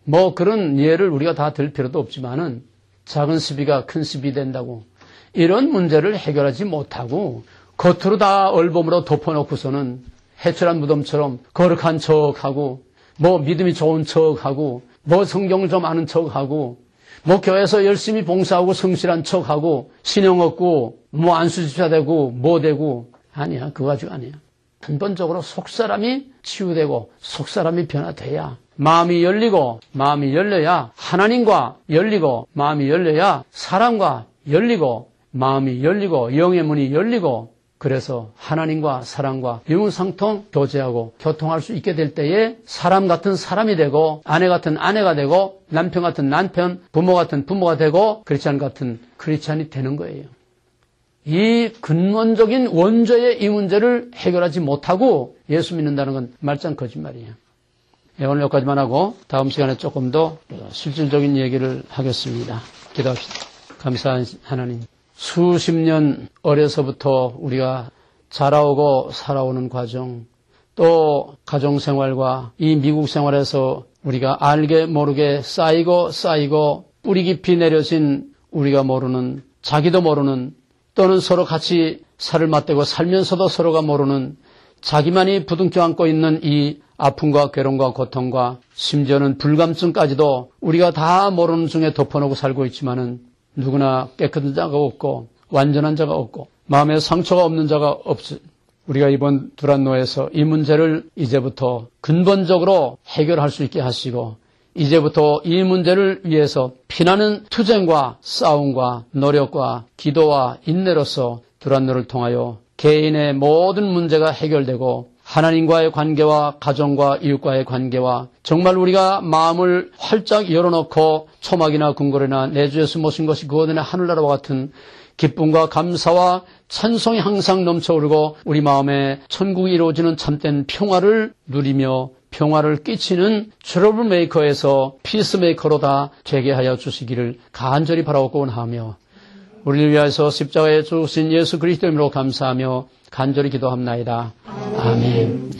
뭐 그런 예를 우리가 다 들 필요도 없지만은 작은 시비가 큰 시비 된다고 이런 문제를 해결하지 못하고 겉으로 다 얼범으로 덮어놓고서는 해출한 무덤처럼 거룩한 척하고 뭐 믿음이 좋은 척하고 뭐 성경을 좀 아는 척하고 뭐 교회에서 열심히 봉사하고 성실한 척하고 신용 얻고 뭐 안수집사 되고 뭐 되고 아니야. 그거 가지고 아니야. 근본적으로 속사람이 치유되고 속사람이 변화돼야 마음이 열려야 하나님과 열리고 마음이 열려야 사람과 열리고 마음이 열리고 영의 문이 열리고 그래서 하나님과 사람과 영상통 교제하고 교통할 수 있게 될 때에 사람 같은 사람이 되고 아내 같은 아내가 되고 남편 같은 남편, 부모 같은 부모가 되고 크리스찬 같은 크리스찬이 되는 거예요. 이 근원적인 원죄의 이 문제를 해결하지 못하고 예수 믿는다는 건 말짱 거짓말이에요. 오늘 여기까지만 하고 다음 시간에 조금 더 실질적인 얘기를 하겠습니다. 기도합시다. 감사한 하나님. 수십 년 어려서부터 우리가 자라오고 살아오는 과정, 또 가정생활과 이 미국 생활에서 우리가 알게 모르게 쌓이고 뿌리 깊이 내려진 우리가 모르는, 자기도 모르는, 또는 서로 같이 살을 맞대고 살면서도 서로가 모르는, 자기만이 부둥켜 안고 있는 이 아픔과 괴로움과 고통과 심지어는 불감증까지도 우리가 다 모르는 중에 덮어놓고 살고 있지만은 누구나 깨끗한 자가 없고 완전한 자가 없고 마음에 상처가 없는 자가 없지. 우리가 이번 두란노에서 이 문제를 이제부터 근본적으로 해결할 수 있게 하시고 이제부터 이 문제를 위해서 피나는 투쟁과 싸움과 노력과 기도와 인내로서 두란노를 통하여 개인의 모든 문제가 해결되고 하나님과의 관계와 가정과 이웃과의 관계와 정말 우리가 마음을 활짝 열어놓고 초막이나 궁궐이나 내주에서 모신 것이 그 어디나 하늘나라와 같은 기쁨과 감사와 찬송이 항상 넘쳐오르고 우리 마음에 천국이 이루어지는 참된 평화를 누리며 평화를 끼치는 트러블 메이커에서 피스메이커로 다 되게 하여 주시기를 간절히 바라고 원하며 우리를 위하여서 십자가에 죽으신 예수 그리스도 이름으로 감사하며 간절히 기도합나이다. 아멘.